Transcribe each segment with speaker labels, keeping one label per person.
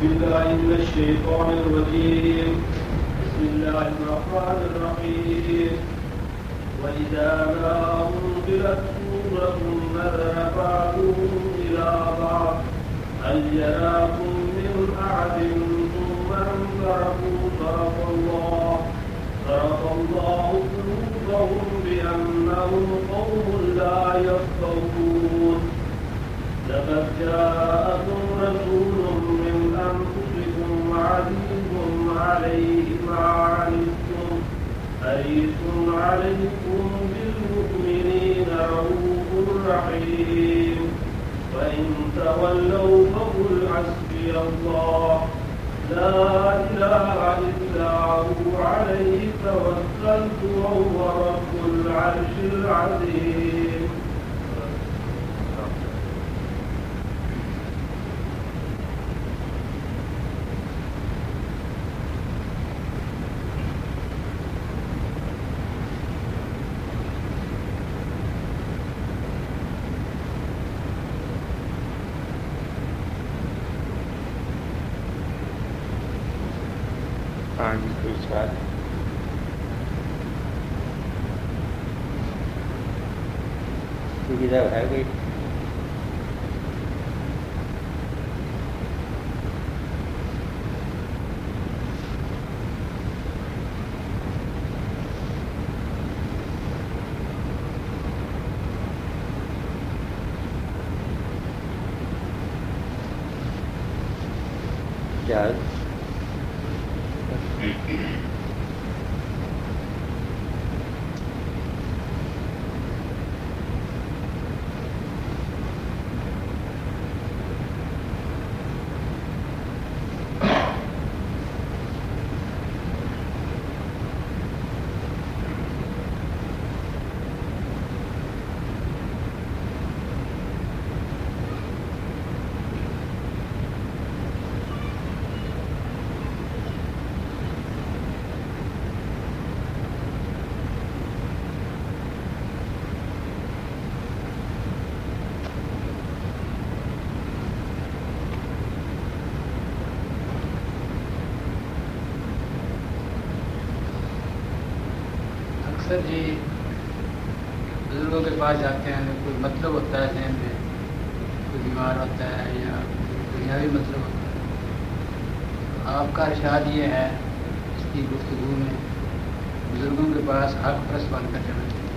Speaker 1: بالله من الشيطان الرجيم. بسم الله الرحمن الرحيم. وإذا ما أنزلت سورة نظر بعضهم إلى بعض هل يراكم من أحد ثم انصرفوا صرف الله قلوبهم بأنهم قوم لا يفقهون. لقد جاءكم رسول من أنفسكم عزيز عليه ما عنتم حريص عليكم بالمؤمنين رؤوف رحيم. وإن تولوا فقل حسبي الله لا إله إلا هو عليه توكلت وهو رب العرش العظيم.
Speaker 2: کوئی سوال ہے کوئی؟ جہاز
Speaker 3: جی بزرگوں کے پاس جاتے ہیں تو کوئی مطلب ہوتا ہے ذہن میں، کوئی بیمار ہوتا ہے یا دنیاوی مطلب ہوتا ہے. آپ کا ارشاد یہ ہے اس کی گفتگو میں بزرگوں کے پاس حق پرست بن کر جانا چاہیے،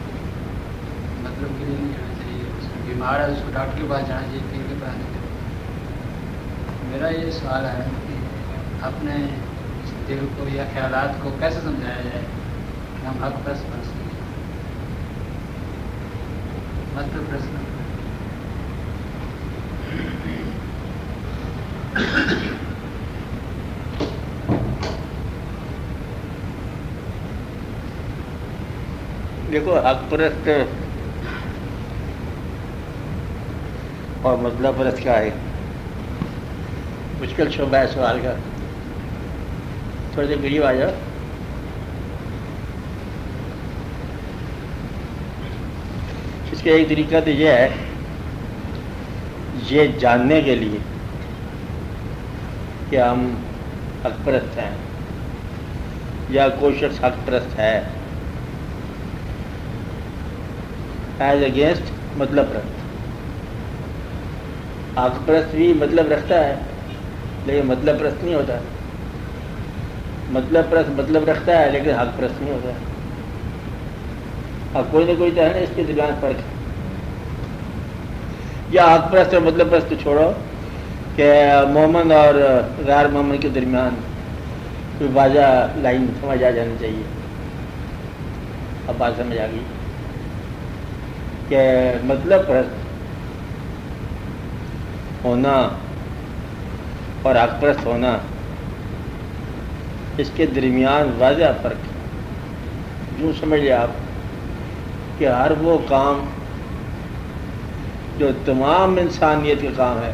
Speaker 3: مطلب کے لیے نہیں جانا چاہیے. اس کو بیمار ہے اس کو ڈاکٹر کے پاس جانا چاہیے، پیر کے پاس نہیں جانا چاہیے. میرا یہ سوال ہے کہ اپنے اس دل کو یا خیالات کو کیسے سمجھایا جائے کہ ہم حق پرست بن سکیں، مطلب پرست.
Speaker 2: دیکھو، حق پرست اور مطلب پرست کا ہے مشکل شعبہ ہے سوال کا. تھوڑے دیر قریب آ جاؤ. اس کا ایک طریقہ تو یہ ہے، یہ جاننے کے لیے کہ ہم حق پرست ہیں یا کوئی شخص حق پرست ہے ایز اگینسٹ مطلب پرست. حق پرست بھی مطلب رکھتا ہے لیکن مطلب پرست نہیں ہوتا. مطلب پرست مطلب رکھتا ہے لیکن حق پرست نہیں ہوتا. اب کوئی نہ کوئی تو ہے نا اس کے درمیان فرق ہے. یا حق پرست اور مطلب پرست تو چھوڑو کہ مومن اور غیر مومن کے درمیان کوئی واضح لائن سمجھ آ جانی چاہیے. اب بات سمجھ آ گئی کہ مطلب پرست ہونا اور حق پرست ہونا اس کے درمیان واضح فرق ہے. یوں سمجھ لیں آپ کہ ہر وہ کام جو تمام انسانیت کا کام ہے،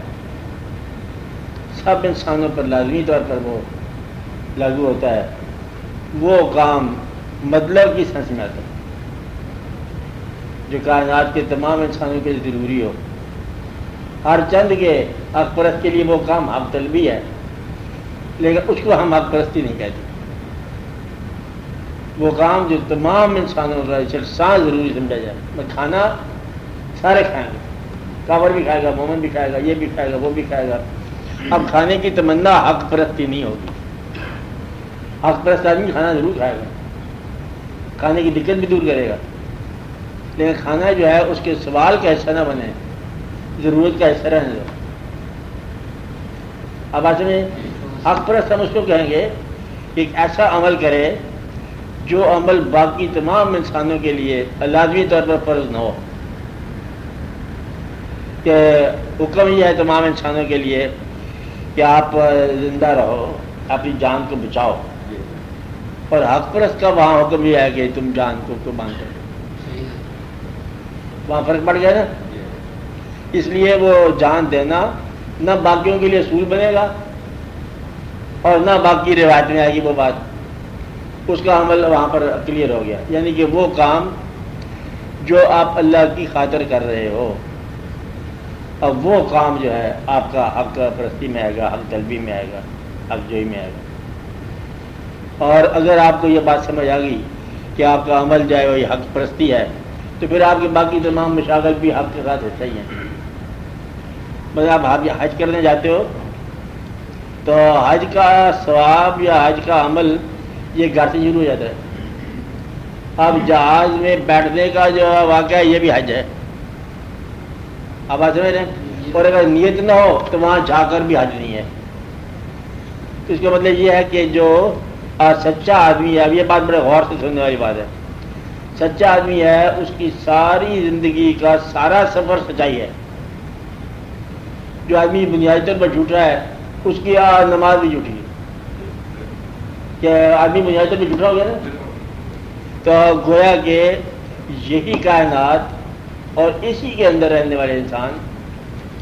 Speaker 2: سب انسانوں پر لازمی طور پر وہ لاگو ہوتا ہے، وہ کام مطلب کی سینس میں آتا ہے جو کائنات کے تمام انسانوں کے لیے ضروری ہو. ہر چند کے حق پرست کے لیے وہ کام حق طلبی ہے لیکن اس کو ہم حق پرستی نہیں کہتے. وہ کام جو تمام انسانوں کا سانس ضروری سمجھا جائے. میں کھانا سارے کھائیں گے، کافر بھی کھائے گا، مومن بھی کھائے گا، یہ بھی کھائے گا، وہ بھی کھائے گا. اب کھانے کی تمنا حق پرستی نہیں ہوگی. حق پرست آدمی کھانا ضرور کھائے گا، کھانے کی دقت بھی دور کرے گا، لیکن کھانا جو ہے اس کے سوال کا حصہ نہ بنے، ضرورت کا حصہ رہنے دو. اب آج میں حق پرست ہم اس کو کہیں گے کہ ایک ایسا عمل کرے جو عمل باقی تمام انسانوں کے لیے لازمی طور پر فرض نہ ہو. کہ حکم یہ ہے تمام انسانوں کے لیے کہ آپ زندہ رہو، اپنی جان کو بچاؤ، اور حق پرست کا وہاں حکم یہ ہے کہ تم جان کو قربان کرو. وہاں فرق پڑ گیا نا. اس لیے وہ جان دینا نہ باقیوں کے لیے اصول بنے گا اور نہ باقی روایت میں آئے گی وہ بات. اس کا عمل وہاں پر کلیئر ہو گیا. یعنی کہ وہ کام جو آپ اللہ کی خاطر کر رہے ہو، اب وہ کام جو ہے آپ کا حق پرستی میں آئے گا، حق طلبی میں آئے گا، حق جوئی میں آئے گا. اور اگر آپ کو یہ بات سمجھ آ گئی کہ آپ کا عمل جو ہے وہ حق پرستی ہے، تو پھر آپ کے باقی تمام مشاغل بھی حق کے ساتھ حصہ ہی ہیں. بس آپ حج کرنے جاتے ہو تو حج کا ثواب یا حج کا عمل یہ گھر سے شروع ہو جاتا ہے. اب جہاز میں بیٹھنے کا جو واقعہ ہے یہ بھی حج ہے. آپ بات سمجھ رہے ہیں. اور اگر نیت نہ ہو تو وہاں جا کر بھی حج نہیں ہے. تو اس کا مطلب یہ ہے کہ جو سچا آدمی ہے، اب یہ بات بڑے غور سے سننے والی بات ہے، سچا آدمی ہے اس کی ساری زندگی کا سارا سفر سچائی ہے. جو آدمی بنیادی طور پر جھوٹا ہے اس کی نماز بھی جھوٹی ہے. کہ آدمی بنیادی طور پر جھوٹا ہو گیا نا. تو گویا کہ یہی کائنات اور اسی کے اندر رہنے والے انسان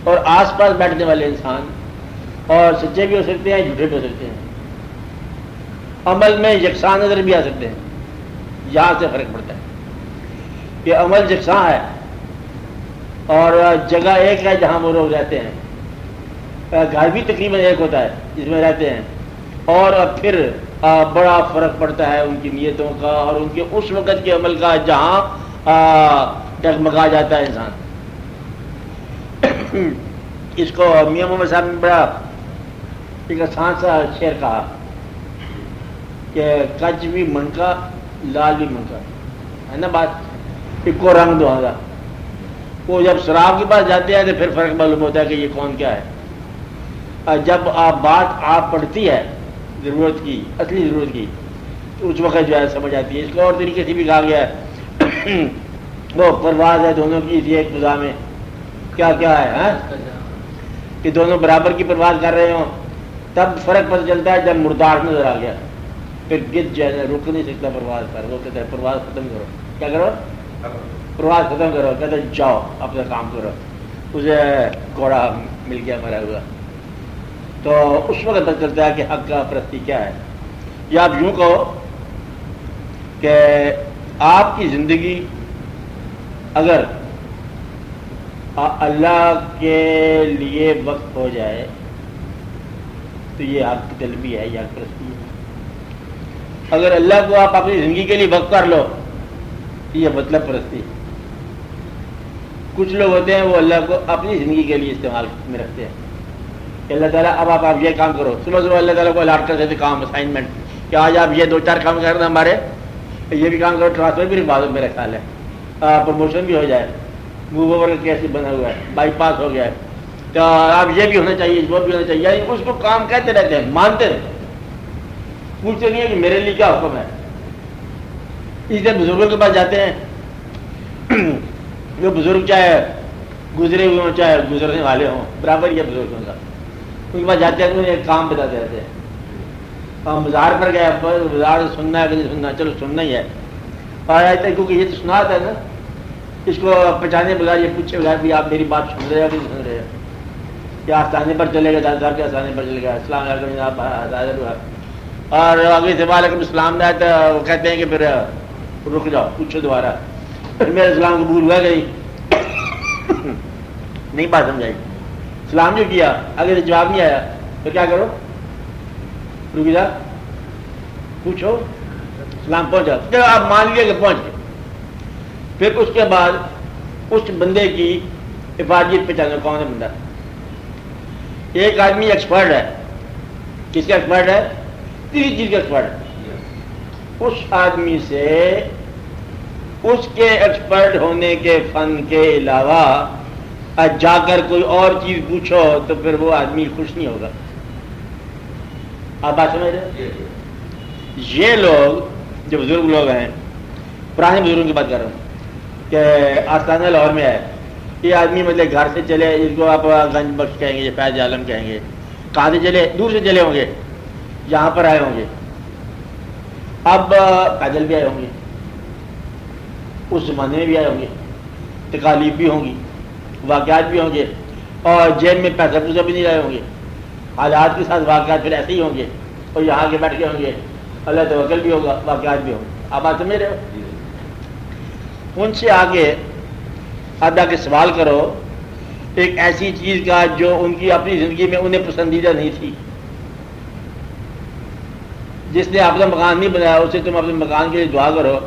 Speaker 2: اور آس پاس بیٹھنے والے انسان اور سچے بھی ہو سکتے ہیں، جھوٹے بھی ہو سکتے ہیں، عمل میں یکساں نظر بھی آ سکتے ہیں. یہاں سے فرق پڑتا ہے کہ عمل یکساں ہے اور جگہ ایک ہے جہاں وہ لوگ رہتے ہیں. گھر بھی تقریباً ایک ہوتا ہے جس میں رہتے ہیں، اور پھر بڑا فرق پڑتا ہے ان کی نیتوں کا اور ان کے اس وقت کے عمل کا جہاں ڈگمگا جاتا ہے انسان. اس کو میاں محمد صاحب نے بڑا ایک آسان سا شعر کہا کہ کچ بھی من کا لال بھی من کا ہے نا. بات ایک کو رنگ دو گا. وہ جب شراب کے پاس جاتے ہیں تو پھر فرق معلوم ہوتا ہے کہ یہ کون کیا ہے. جب بات آپ پڑھتی ہے ضرورت کی، اصلی ضرورت کی، تو اس وقت جو ہے سمجھ آتی ہے. اس کو اور طریقے سے بھی کہا گیا ہے وہ پرواز ہے دونوں کی اسی ایک فضا میں. کیا کیا ہے کہ دونوں برابر کی پرواز کر رہے ہوں. تب فرق پتہ چلتا ہے جب مردار نظر آ گیا. پھر گد جو ہے رک نہیں سکتا پرواز پر. وہ کہتا ہے پرواز ختم کرو. کیا کرو؟ پرواز ختم کرو. کہتے ہیں جاؤ اپنا کام کرو. اسے گھوڑا مل گیا مرا ہوا. تو اس وقت پتہ چلتا ہے کہ حق کا پرستی کیا ہے. یا آپ یوں کہو کہ آپ کی زندگی اگر اللہ کے لیے وقت ہو جائے تو یہ حق کی طلبی ہے، یہ حق پرستی ہے. اگر اللہ کو آپ اپنی زندگی کے لیے وقت کر لو تو یہ مطلب پرستی. کچھ لوگ ہوتے ہیں وہ اللہ کو اپنی زندگی کے لیے استعمال میں رکھتے ہیں کہ اللہ تعالیٰ اب آپ یہ کام کرو. صبح صبح اللہ تعالیٰ کو الاٹ کر دیتے کام، اسائنمنٹ، کہ آج آپ یہ 2-4 کام کرنا، ہمارے یہ بھی کام کرو. ٹرانسفر بھی بعد میرا خیال ہے، پروموشن بھی ہو جائے، موو اوور کا کیس بنا ہوا ہے، بائی پاس ہو گیا ہے، تو آپ یہ بھی ہونا چاہیے، وہ بھی ہونا چاہیے. یعنی اس کو کام کہتے رہتے ہیں، مانتے رہتے ہیں، پوچھتے نہیں ہے کہ میرے لیے کیا حکم ہے. اس طرح بزرگوں کے پاس جاتے ہیں، وہ بزرگ چاہے گزرے ہوئے ہوں چاہے گزرنے والے ہوں، برابر یہ بزرگوں کا. ان کے پاس جاتے ہیں تو ایک کام بتاتے رہتے ہیں. ہم بازار پر گئے، بازار سے سننا ہے کہ نہیں سننا، چلو سننا ہی ہے. اور ایسا کیونکہ یہ تو سنا تھا نا، اس کو پہچانے بغیر، یہ پوچھے بغیر بھی آپ میری بات سن رہے ہو کہ نہیں سن رہے ہو. کیا آستانے پر چلے گئے، دادا صاحب کے آستانے پر چلے گئے، السلام علیکم جناب، اور اگلے سے وعلیکم السلام نہ تو وہ کہتے ہیں کہ پھر رک جاؤ، پوچھو دوبارہ. میرا اسلام قبول ہوا کہ نہیں؟ بات سمجھائی. سلام جو کیا اگر جواب نہیں آیا تو کیا کرو؟ رکی صاحب پوچھو سلام پہنچا، جب آپ مان لیا کہ پہنچ گئے، پھر اس کے بعد اس بندے کی حفاظت پہچانو کون ہے بندہ. ایک آدمی ایکسپرٹ ہے، کس کا ایکسپرٹ ہے؟ کسی چیز کا ایکسپرٹ ہے. اس آدمی سے اس کے ایکسپرٹ ہونے کے فن کے علاوہ جا کر کوئی اور چیز پوچھو تو پھر وہ آدمی خوش نہیں ہوگا. آپ بات سمجھ رہے؟ یہ لوگ جو بزرگ لوگ ہیں، پرانے بزرگوں کی بات کر رہا ہوں، کہ آستانہ لاہور میں ہے، یہ آدمی مطلب گھر سے چلے، اس کو آپ گنج بخش کہیں گے، فیض عالم کہیں گے، کہاں سے چلے؟ دور سے چلے ہوں گے، یہاں پر آئے ہوں گے. اب پیدل بھی آئے ہوں گے، اس زمانے میں بھی آئے ہوں گے، تکالیف بھی ہوں گی، واقعات بھی ہوں گے، اور جیب میں پیسہ پوسہ بھی نہیں رہے ہوں گے، حالات کے ساتھ واقعات پھر ایسے ہی ہوں گے، اور یہاں کے بیٹھ کے ہوں گے، اللہ توکل بھی ہوگا، واقعات بھی ہوں گے. آپ بات سمجھ رہے ہو؟ ان سے آگے اب جا کے سوال کرو ایک ایسی چیز کا جو ان کی اپنی زندگی میں انہیں پسندیدہ نہیں تھی. جس نے اپنا مکان نہیں بنایا اسے تم اپنے مکان کے لیے دعا کرو،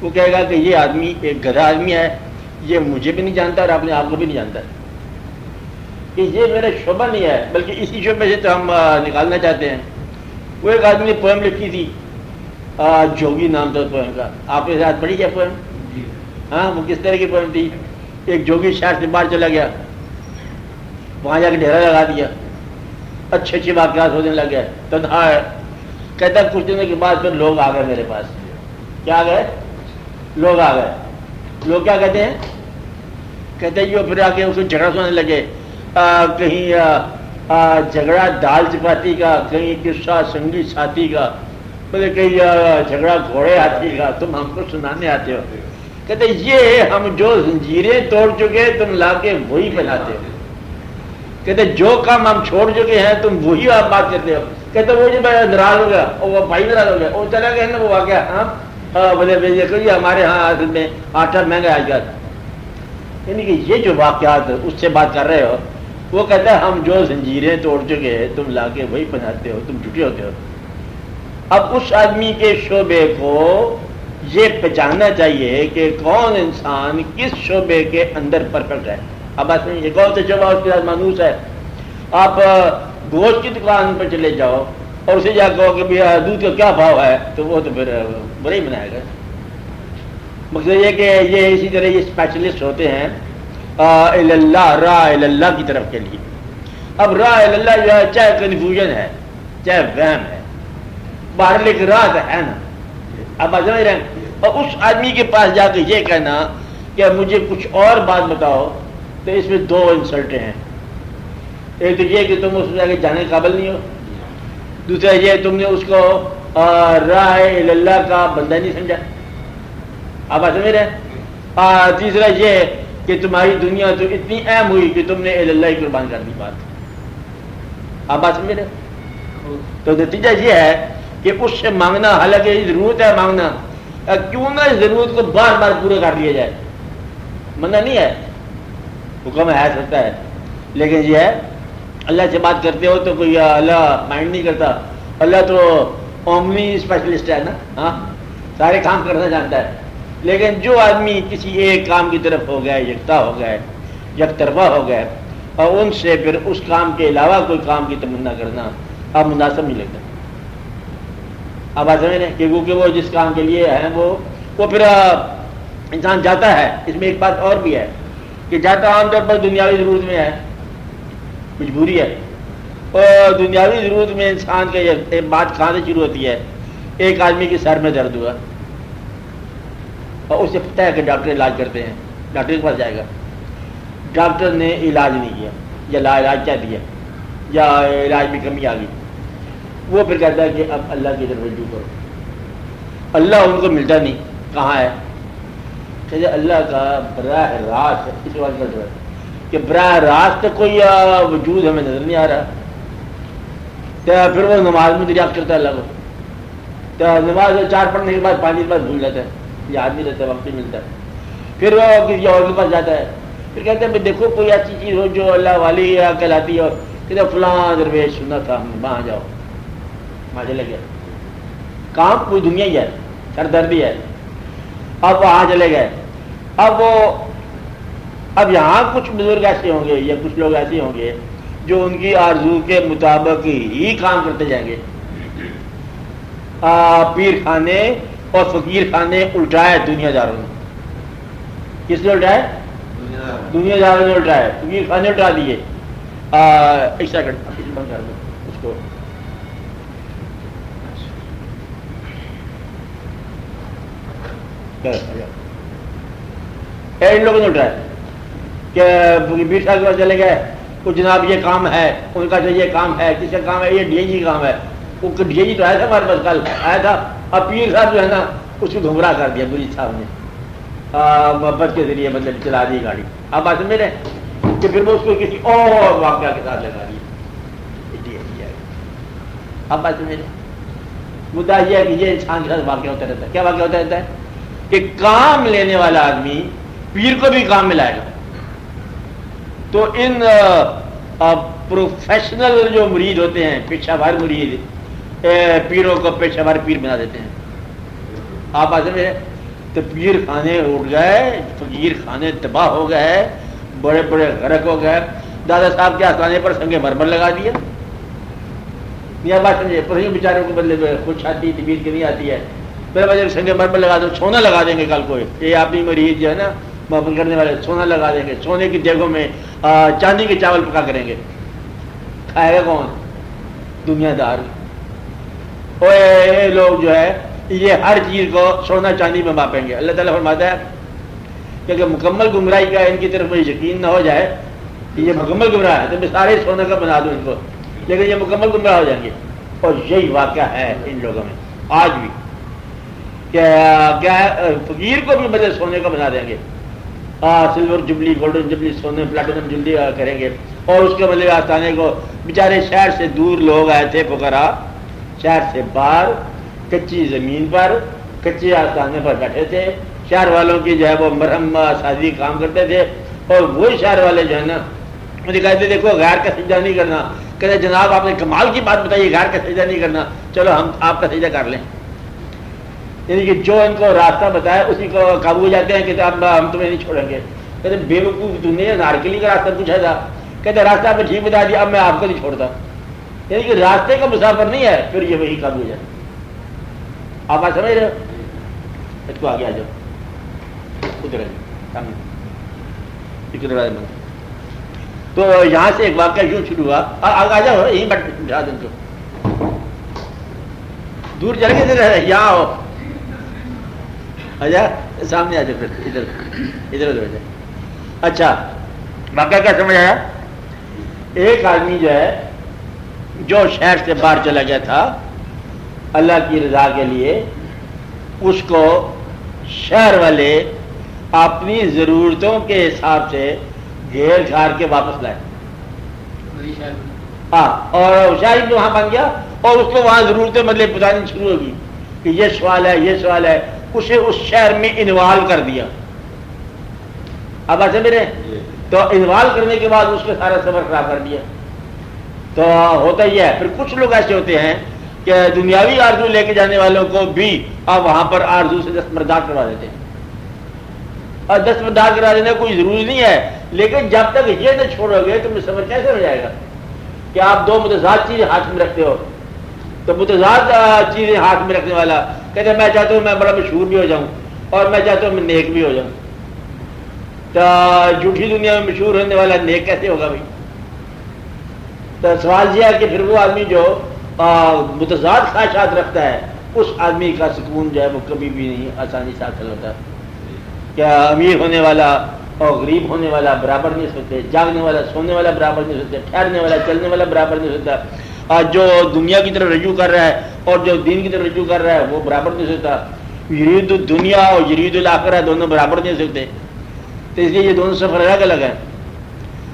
Speaker 2: وہ کہے گا کہ یہ آدمی ایک گدھا آدمی ہے، یہ مجھے بھی نہیں جانتا اور اپنے آپ کو بھی نہیں جانتا، کہ یہ میرا شعبہ نہیں ہے، بلکہ اسی شعبے سے تو ہم نکالنا چاہتے ہیں. وہ ایک آدمی نے پوئم لکھی تھی، جوگی نام تھا پوئم کا، آپ کے ساتھ پڑھی کیا پوئم؟ ہاں، وہ کس طرح کی پوئم تھی؟ ایک جوگی شہر سے باہر چلا گیا، وہاں جا کے ڈیرا لگا دیا، اچھے اچھے واقعات ہونے لگ گئے، تنہا ہے. کہتا ہے کچھ دنوں کے بعد پھر لوگ آ گئے میرے پاس. کیا آ گئے؟ لوگ آ گئے. لوگ کیا کہتے ہیں؟ کہتے ہیں جو پھر آ کے اس کو جھگڑا سنانے لگے، کہیں جھگڑا دال چپاتی کا، کہیں قصہ سنگی ساتھی کا، بولے کہیں جھگڑا گھوڑے ہاتھی کا، تم ہم کو سنانے آتے ہو. کہتے یہ ہم جو زنجیریں توڑ چکے تم لا کے وہی پہناتے ہو. کہتے جو کام ہم چھوڑ چکے ہیں تم وہی آپ بات کرتے ہو. کہتے وہ جب ناراض ہو گیا، وہ بھائی ناراض ہو گیا، وہ چلا گیا نا وہ واقعہ. ہاں بولے یہ ہمارے ہاں اصل میں آٹا مہنگا آ گیا تھا. یعنی کہ یہ جو واقعات اس سے بات کر رہے ہو، وہ کہتا ہے ہم جو زنجیریں توڑ چکے ہیں تم لا کے وہی پہناتے ہو، تم جھوٹے ہوتے ہو. اب اس آدمی کے شعبے کو یہ پہچاننا چاہیے کہ کون انسان کس شعبے کے اندر پرفیکٹ ہے. اب بات نہیں، یہ کون سا شعبہ اس کے ساتھ مانوس ہے. آپ گوشت کی دکان پر چلے جاؤ اور اسے جا کہو کہ دودھ کا کیا بھاؤ ہے، تو وہ تو پھر برا ہی بنائے گا. مقصد یہ کہ یہ اسی طرح یہ اسپیشلسٹ ہوتے ہیں اللہ، راہ اللہ کی طرف کے لیے. اب راہ اللہ جو ہے چاہے کنفیوژن ہے چاہے وہم ہے، باہر ایک راہ تو ہے نا. اب سمجھ رہے ہیں. اور اس آدمی کے پاس جا کے یہ کہنا کہ مجھے کچھ اور بات بتاؤ، تو اس میں دو انسلٹیں ہیں. ایک تو یہ کہ تم اس میں جا کے جانے کے قابل نہیں ہو، دوسرا یہ تم نے اس کو راہ اللہ کا بندہ نہیں سمجھا. آپ سمجھ رہے ہیں. تیسرا یہ کہ تمہاری دنیا تو اتنی اہم ہوئی کہ تم نے اللہ ہی قربان کر دی بات. آپ بات سمجھ رہے ہیں. تو نتیجہ یہ ہے کہ اس سے مانگنا، حالانکہ ضرورت ہے مانگنا، کیوں نہ اس ضرورت کو بار بار پورا کر لیا جائے. منع نہیں ہے، حکم ہے سکتا ہے، لیکن یہ ہے اللہ سے بات کرتے ہو تو کوئی اللہ مائنڈ نہیں کرتا. اللہ تو اومنی اسپیشلسٹ ہے نا، ہاں سارے کام کرنا جانتا ہے. لیکن جو آدمی کسی ایک کام کی طرف ہو گئے، یکتا ہو گئے، یک طرفہ ہو گئے، اور ان سے پھر اس کام کے علاوہ کوئی کام کی تمنا کرنا اب مناسب نہیں لگتا. اب آپ سمجھ رہے ہیں کہ وہ جس کام کے لیے ہیں وہ پھر انسان جاتا ہے. اس میں ایک بات اور بھی ہے کہ جاتا عام طور پر دنیاوی ضرورت میں ہے، مجبوری ہے. اور دنیاوی ضرورت میں انسان کا یہ بات کہاں سے شروع ہوتی ہے؟ ایک آدمی کے سر میں درد ہوا اور اسے پتہ ہے کہ ڈاکٹر علاج کرتے ہیں، ڈاکٹر کے پاس جائے گا. ڈاکٹر نے علاج نہیں کیا یا لا علاج کیا دیا یا علاج میں کمی آ گئی. وہ پھر کہتا ہے کہ اب اللہ کی طرف رجوع کرو. اللہ ان کو ملتا نہیں، کہاں ہے؟ کہ اللہ کا براہ راست اس بات کا ہے کہ براہ راست کوئی وجود ہمیں نظر نہیں آ رہا. تو پھر وہ نماز میں دریافت کرتا ہے اللہ کو. تو نماز 4 پڑھنے کے بعد 5 بعد بھول جاتا ہے، یاد نہیں رہتا، وقت نہیں ملتا. پھر وہ کسی اور کے پاس جاتا ہے، پھر کہتے ہیں دیکھو کوئی ایسی چیز ہو جو اللہ والی کہلاتی ہے، کہتے فلاں درویش سنا تھا، وہاں جاؤ. وہاں چلے گئے، کام پوری دنیا ہی ہے، سردردی ہے، اب وہاں چلے گئے. اب یہاں کچھ بزرگ ایسے ہوں گے یا کچھ لوگ ایسے ہوں گے جو ان کی آرزو کے مطابق ہی کام کرتے جائیں گے. پیر خانے اور فقیر خانے الٹائے دنیا داروں نے. کس نے الٹائے؟ دنیا داروں نے الٹائے، فقیر خانے الٹا دیے. ایک سیکنڈ بند کر دو اس کو. ان لوگوں نے الٹائے کہ پیر صاحب کے پاس چلے گئے، وہ جناب یہ کام ہے، ان کا یہ کام ہے، کس کا کام ہے؟ یہ ڈی جی کام ہے. وہ ڈی جی تو آیا تھا ہمارے پاس، کل آیا تھا. اب پیر صاحب جو ہے نا اس کو گمراہ کر دیا گری صاحب نے، محبت کے ذریعے مطلب چلا دی گاڑی. آپ بات سمجھ رہے ہیں کہ پھر وہ اس کو کسی اور واقعہ کے ساتھ لگا دی. آپ بات سمجھ رہے ہیں؟ مدعا یہ ہے کہ یہ انسان کے ساتھ واقعہ ہوتا رہتا ہے. کیا واقعہ ہوتا رہتا ہے؟ کہ کام لینے والا آدمی پیر کو بھی کام ملائے گا. تو ان پروفیشنل جو مرید ہوتے ہیں، پیشہ ور مرید، پیروں کو پیشہ ور پیر بنا دیتے ہیں. آپ بات میں تو پیر خانے اٹھ گئے، فقیر خانے تباہ ہو گئے، بڑے بڑے غرق ہو گئے. دادا صاحب کے آسانے پر سنگ مرمر لگا دیا. یہ بات سمجھے، پر بیچاروں کو بدلے خوش آتی ہے، طبیعت کی نہیں آتی ہے. میرے بجے سنگ مرمر لگا دو، سونا لگا دیں گے کل کو. یہ اپنی مریض جو ہے نا محبت کرنے والے سونا لگا دیں گے، سونے کی دیگوں میں چاندی کے چاول پکا کریں گے. کھائے گا کون؟ دنیا دار. یہ لوگ جو ہے یہ ہر چیز کو سونا چاندی میں ماپیں گے. اللہ تعالیٰ فرماتا ہے کہ اگر مکمل گمراہی کا ان کی طرف مجھے یقین نہ ہو جائے کہ یہ مکمل گمراہ ہے تو میں سارے سونے کا بنا دوں ان کو، لیکن یہ مکمل گمراہ ہو جائیں گے. اور یہی واقعہ ہے ان لوگوں میں آج بھی. کیا ہے؟ فقیر کو بھی بدلے سونے کا بنا دیں گے. سلور جبلی، گولڈن جبلی، سونے پلاٹینم جبلی کریں گے. اور اس کے بدلے آستانے کو بیچارے شہر سے دور لوگ آئے تھے، فقراء شہر سے باہر کچی زمین پر کچے آستانے پر بیٹھے تھے. شہر والوں کی جو ہے وہ مرہم سازی کام کرتے تھے. اور وہی شہر والے جو ہے نا مجھے کہتے دیکھو غیر کا سجدہ نہیں کرنا. کہتے جناب آپ نے کمال کی بات بتائی، غیر کا سجدہ نہیں کرنا، چلو ہم آپ کا سجدہ کر لیں. یعنی کہ جو ان کو راستہ بتایا اسی کو قابو ہو جاتے ہیں کہ اب ہم تمہیں نہیں چھوڑیں گے. کہتے بے وقوف، تم نے نارکلی کا راستہ پوچھا تھا. کہتے راستہ آپ نے ٹھیک بتا دیا، اب میں آپ کو نہیں چھوڑتا. یعنی کہ راستے کا مسافر نہیں ہے، پھر یہ وہی قابو ہو جاتا. آپ بات سمجھ رہے ہو؟ اس کو آگے آ جاؤ، ادھر تو یہاں سے ایک واقعہ یوں شروع ہوا. آ جاؤ یہیں بٹھا دیں تو دور چل کے یہاں ہو، آجا سامنے آ جاؤ، پھر ادھر ادھر ادھر ہو جائے. اچھا واقعہ کیا سمجھ آیا؟ ایک آدمی جو ہے جو شہر سے باہر چلا گیا تھا اللہ کی رضا کے لیے، اس کو شہر والے اپنی ضرورتوں کے حساب سے گھیر گھار کے واپس لائے. ہاں، اور شاید بھی وہاں بن گیا اور اس کو وہاں ضرورتیں مطلب بتانی شروع ہوگی کہ یہ سوال ہے، یہ سوال ہے. اسے اس شہر میں انوالو کر دیا. اب ایسے میرے تو انوالو کرنے کے بعد اس کے سارا سفر خراب کر دیا. تو ہوتا ہی ہے. پھر کچھ لوگ ایسے ہوتے ہیں کہ دنیاوی آرزو لے کے جانے والوں کو بھی اب وہاں پر آرزو سے دستبردار کروا دیتے ہیں. اور دستبردار کروا دینا کوئی ضروری نہیں ہے، لیکن جب تک یہ نہ چھوڑو گے تو سفر کیسے ہو جائے گا کہ آپ دو متضاد چیزیں ہاتھ میں رکھتے ہو. تو متضاد چیزیں ہاتھ میں رکھنے والا کہتے ہیں میں چاہتا ہوں میں بڑا مشہور بھی ہو جاؤں اور میں چاہتا ہوں میں نیک بھی ہو جاؤں. تو جھوٹی دنیا میں مشہور ہونے والا نیک کیسے ہوگا بھائی؟ تو سوال یہ ہے کہ پھر وہ آدمی جو متضاد خواہشات رکھتا ہے اس آدمی کا سکون جو ہے وہ کبھی بھی نہیں آسانی سے حاصل ہوتا. کیا امیر ہونے والا اور غریب ہونے والا برابر نہیں سکتے، جاگنے والا سونے والا برابر نہیں سکتے، ٹھہرنے والا چلنے والا برابر نہیں سکتا، جو دنیا کی طرف رجوع کر رہا ہے اور جو دین کی طرف رجوع کر رہا ہے وہ برابر نہیں سکتا. یرید الدنیا اور یرید الآخرہ دونوں برابر نہیں سکتے. تو اس لیے یہ دونوں سفر الگ الگ ہیں.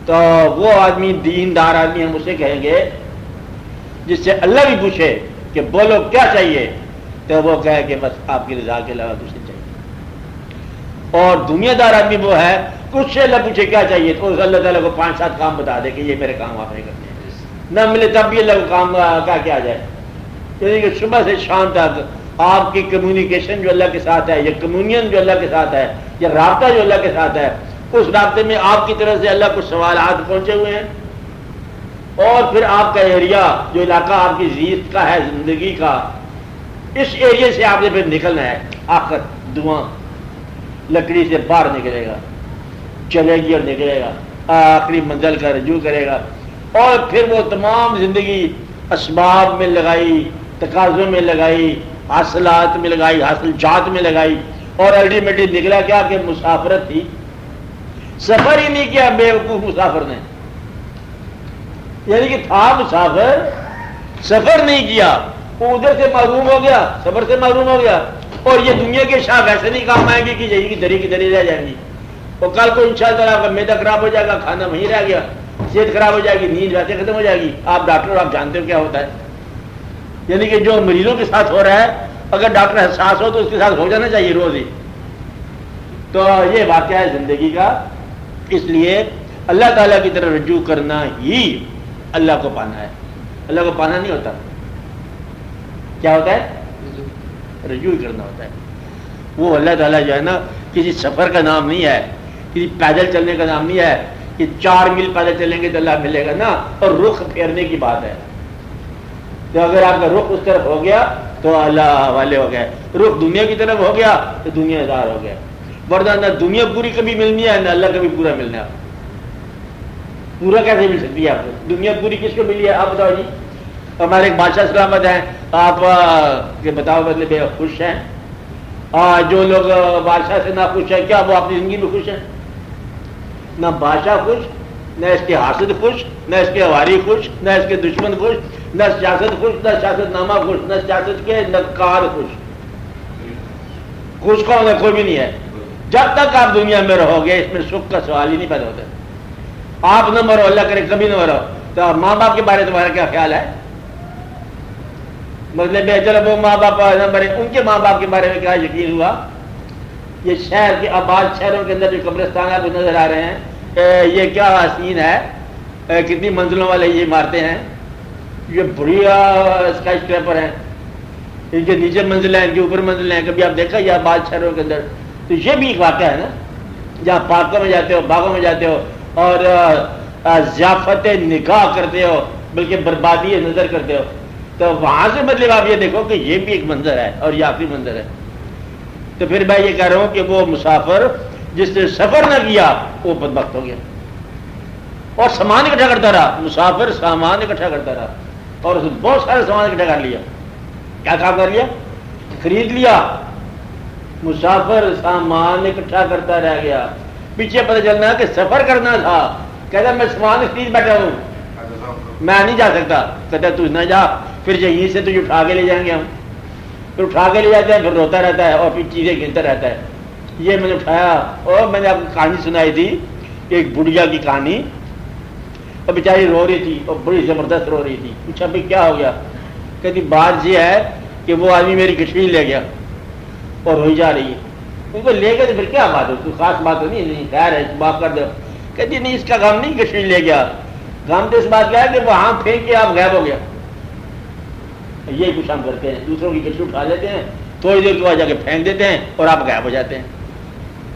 Speaker 2: تو وہ آدمی دیندار آدمی ہم اسے کہیں گے جس سے اللہ بھی پوچھے کہ بولو کیا چاہیے تو وہ کہے کہ بس آپ کی رضا کے علاوہ دوسرے چاہیے. اور دنیا دار آدمی وہ ہے کہ اس سے اللہ پوچھے کیا چاہیے تو اللہ تعالیٰ کو 5-7 کام بتا دے کہ یہ میرے کام آپ نے کرنے ہیں. نہ ملے تب بھی اللہ کو کام کا کیا جائے. یعنی کہ صبح سے شام تک آپ کی کمیونیکیشن جو اللہ کے ساتھ ہے، یا کمیونین جو اللہ کے ساتھ ہے، یا رابطہ جو اللہ کے ساتھ ہے، اس رابطے میں آپ کی طرف سے اللہ کو سوالات پہنچے ہوئے ہیں، اور پھر آپ کا ایریا جو علاقہ آپ کی زیست کا ہے، زندگی کا، اس ایریا سے آپ نے پھر نکلنا ہے. آخر دعا لکڑی سے باہر نکلے گا، چلے گی اور نکلے گا، آخری منزل کا رجوع کرے گا، اور پھر وہ تمام زندگی اسباب میں لگائی، تقاضوں میں لگائی، حاصلات میں لگائی، حاصل جات میں لگائی، اور الٹیمیٹلی نکلا کیا کہ مسافرت تھی. سفر ہی نہیں کیا بیوقوف مسافر نے، یعنی کہ تھا مسافر، سفر نہیں کیا، وہ ادھر سے محروم ہو گیا، سفر سے محروم ہو گیا. اور یہ دنیا کے شاہ ویسے نہیں کام آئیں گے کہ یہی کی دری رہ جائیں گی. اور کل کو انشاءاللہ آپ کا معدہ خراب ہو جائے گا، کھانا وہیں رہ گیا، صحت خراب ہو جائے گی، نیند ویسے ختم ہو جائے گی. آپ ڈاکٹر، آپ جانتے ہو کیا ہوتا ہے. یعنی کہ جو مریضوں کے ساتھ ہو رہا ہے، اگر ڈاکٹر حساس ہو تو اس کے ساتھ ہو جانا چاہیے روز ہی. تو یہ واقعہ ہے زندگی کا. اس لیے اللہ تعالیٰ کی طرف رجوع کرنا ہی اللہ کو پانا ہے. اللہ کو پانا نہیں ہوتا، کیا ہوتا ہے؟ رجوع کرنا ہوتا ہے. وہ اللہ تعالیٰ جو ہے نا کسی سفر کا نام نہیں ہے، کسی پیدل چلنے کا نام نہیں ہے کہ 4 میل پیدل چلیں گے تو اللہ ملے گا نا. اور رخ پھیرنے کی بات ہے. تو اگر آپ کا رخ اس طرف ہو گیا تو اللہ والے ہو گئے، رخ دنیا کی طرف ہو گیا تو دنیا دار ہو گیا. ورنہ نہ دنیا پوری کبھی ملنی ہے، نہ اللہ کبھی پورا ملنا ہے. پورا کیسے مل سکتی ہے آپ کو؟ دنیا پوری کس کو ملی ہے آپ بتاؤ جی. ہمارے ایک بادشاہ سلامت ہیں، آپ کے بتاؤ مطلب خوش ہیں؟ جو لوگ بادشاہ سے نہ خوش ہیں، کیا وہ اپنی زندگی میں خوش ہیں؟ نہ بادشاہ خوش، نہ اس کے حاسد خوش، نہ اس کے ہواری خوش، نہ اس کے دشمن خوش، نہ سیاست خوش، نہ سیاست نامہ خوش، نہ سیاست کے نکار خوش. خوش کون ہے؟ کوئی بھی نہیں ہے. جب تک آپ دنیا میں رہو گے اس میں سکھ کا سوال ہی نہیں پیدا ہوتا. آپ نہ مرو، اللہ کرے کبھی نہ مرو. تو ماں باپ کے بارے میں تمہارا کیا خیال ہے؟ مطلب چلو وہ ماں باپ نہ مرے، ان کے ماں باپ کے بارے میں کیا یقین ہوا؟ یہ شہر کے آباد شہروں کے اندر جو قبرستانات نظر آ رہے ہیں، یہ کیا حسین ہے، کتنی منزلوں والے یہ عمارتیں ہیں، یہ بڑھیا اسکائی اسکریپر ہیں، ان کے نیچے منزلیں ہیں، ان کے اوپر منزلیں ہیں. کبھی آپ دیکھا یہ آباد شہروں کے اندر؟ تو یہ بھی ایک واقعہ ہے نا، جہاں پارکوں میں جاتے ہو، باغوں میں جاتے ہو اور ضیافت نکاح کرتے ہو، بلکہ بربادی نظر کرتے ہو. تو وہاں سے مطلب آپ یہ دیکھو کہ یہ بھی ایک منظر ہے اور یہ آخری منظر ہے. تو پھر میں یہ کہہ رہا ہوں کہ وہ مسافر جس نے سفر نہ کیا وہ بدبخت ہو گیا اور سامان اکٹھا کرتا رہا. مسافر سامان اکٹھا کرتا رہا اور اس نے بہت سارے سامان اکٹھا کر لیا. کیا کام کر لیا؟ خرید لیا. مسافر سامان اکٹھا کرتا رہ گیا. پیچھے پتہ چلنا کہ سفر کرنا تھا، کہتا میں سامان خرید بیٹھا ہوں، میں نہیں جا سکتا. کہتا تو نہ جا، پھر یہیں سے تجھے اٹھا کے لے جائیں گے ہم. پھر اٹھا کے لے جاتے ہیں، پھر روتا رہتا ہے اور پھر چیزیں گنتا رہتا ہے. یہ میں نے اٹھایا اور میں نے آپ کو کہانی سنائی تھی، ایک بڑھیا کی کہانی، اور بیچاری رو رہی تھی اور بڑی زبردست رو رہی تھی. پوچھا بھائی کیا ہو گیا؟ کہتی بات یہ ہے کہ وہ آدمی میری کشمیر لے گیا اور روئی جا رہی ہے. ان کو لے گئے تو پھر کیا بات ہو، کوئی خاص بات تو نہیں، خیر ہے معاف کر دو. کہتی نہیں اس کا غم نہیں کشمیر لے گیا، غم تو اس بات کا ہے کہ وہاں پھینک کے آپ غائب ہو گیا. یہی کچھ ہم کرتے ہیں، دوسروں کی کشتی اٹھا لیتے ہیں، تھوڑی دیر کے بعد جا کے پھینک دیتے ہیں اور آپ غائب ہو جاتے ہیں.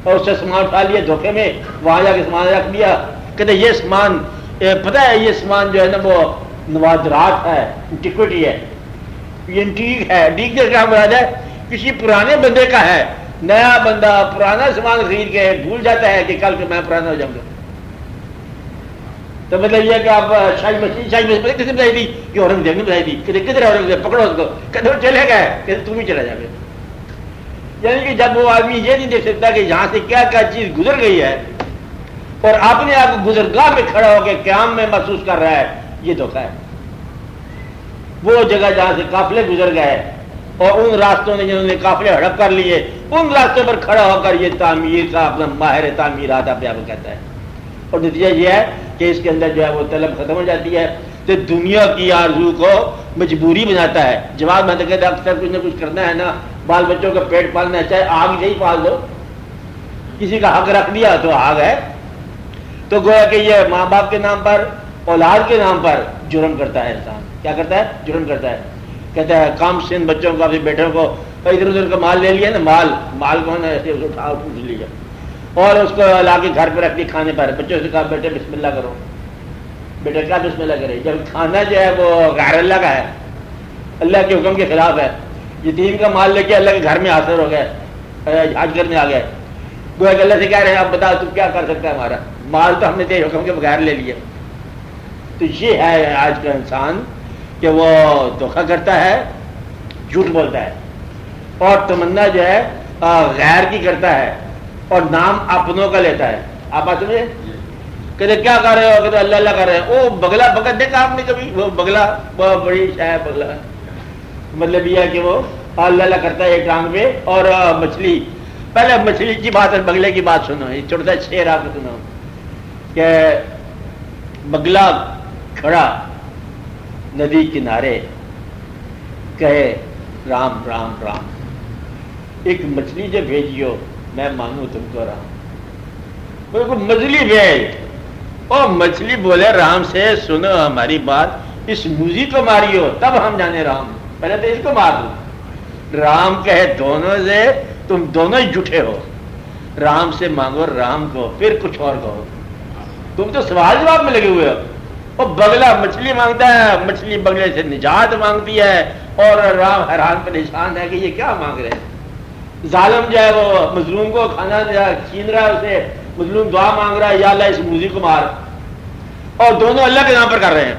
Speaker 2: اور اس سے سامان اٹھا لیا دھوکے میں، وہاں جا کے سامان رکھ دیا. کہتے یہ سامان پتہ ہے، یہ سامان جو ہے نا وہ نوادرات ہے، انٹیکوٹی ہے، یہ انٹیک ہے. انٹیک سے کیا مراد ہے؟ کسی پرانے بندے کا ہے. نیا بندہ پرانا سامان خرید کے بھول جاتا ہے کہ کل کے میں پرانا ہو جاؤں گا. تو مطلب یہ کہ آپ شاہی مسجد کسی نے بتائی تھی کہ اورنگزیب نے بتائی تھی کہ کدھر ہے اورنگزیب، پکڑو اس کو. کہتے وہ چلے گئے، کہتے تم ہی چلا جا گے. یعنی کہ جب وہ آدمی یہ نہیں دیکھ سکتا کہ یہاں سے کیا کیا چیز گزر گئی ہے اور اپنے آپ کو گزرگاہ میں کھڑا ہو کے قیام میں محسوس کر رہا ہے، یہ دھوکہ ہے. وہ جگہ جہاں سے قافلے گزر گئے اور ان راستوں نے جنہوں نے قافلے ہڑپ کر لیے، ان راستوں پر کھڑا ہو کر یہ تعمیر کا اپنا ماہر تعمیرات اپنے آپ کو کہتا ہے. اور نتیجہ یہ ہے کہ اس کے اندر جو ہے وہ طلب ختم ہو جاتی ہے. تو دنیا کی آرزو کو مجبوری بناتا ہے. جواب میں تو کہتا اکثر کچھ نہ کچھ کرنا ہے نا، بال بچوں کا پیٹ پالنا ہے، چاہے آگ سے ہی پال دو. کسی کا حق رکھ دیا تو آگ ہے. تو گویا کہ یہ ماں باپ کے نام پر، اولاد کے نام پر جرم کرتا ہے انسان. کیا کرتا ہے؟ جرم کرتا ہے. کہتا ہے کام سن بچوں کو اپنے بیٹوں کو ادھر ادھر کا مال لے لیا نا، مال کو نا ایسے اٹھا پوچھ لیا اور اس کو لا کے گھر پہ رکھ دی کھانے پر. بچوں سے کہا بیٹے بسم اللہ کرو. بیٹا کیا بسم اللہ کرے جب کھانا جو ہے وہ غیر اللہ کا ہے، اللہ کے حکم کے خلاف ہے. یتیم کا مال لے کے اللہ کے گھر میں حاضر ہو گئے، حج کرنے آ گئے. گویا کہ اللہ سے کہہ رہے ہیں اب بتا تو کیا کر سکتا ہے، ہمارا مال تو ہم نے تیرے حکم کے بغیر لے لیا. تو یہ ہے آج کا انسان کہ وہ دھوکہ کرتا ہے، جھوٹ بولتا ہے اور تمنا جو ہے غیر کی کرتا ہے اور نام اپنوں کا لیتا ہے. آپ بات سمجھے؟ کہتے کیا کر رہے ہو؟ کہتے اللہ اللہ کر رہے ہیں. وہ بگلا پکڑ دیکھا آپ نے کبھی؟ وہ بگلا بہت بڑی شاید بگلا، مطلب یہ ہے کہ وہ اللہ اللہ کرتا ہے ایک ٹانگ پہ. اور مچھلی، پہلے مچھلی کی بات اور بگلے کی بات سنو. یہ چھوٹا سا شعر آپ کو سنو کہ بگلا کھڑا ندی کنارے کہے رام رام رام، ایک مچھلی جو بھیجیو میں مانگوں تم کو رام. بالکل مچھلی بھیج. اور مچھلی بولے رام سے سنو ہماری بات، اس موزی کو ماریو تب ہم جانے رام، پہلے تو اس کو مار دو. رام کہے دونوں سے تم دونوں ہی جھوٹے ہو، رام سے مانگو رام کو پھر کچھ اور کہو. تم تو سوال جواب میں لگے ہوئے ہو. اور بگلا مچھلی مانگتا ہے، مچھلی بگلے سے نجات مانگتی ہے اور رام حیران پریشان ہے کہ یہ کیا مانگ رہے ہیں. ظالم جو ہے وہ مظلوم کو کھانا چھین رہا ہے، اسے مظلوم دعا مانگ رہا ہے یا اللہ اس موزی کو مار. اور دونوں اللہ کے نام پر کر رہے ہیں.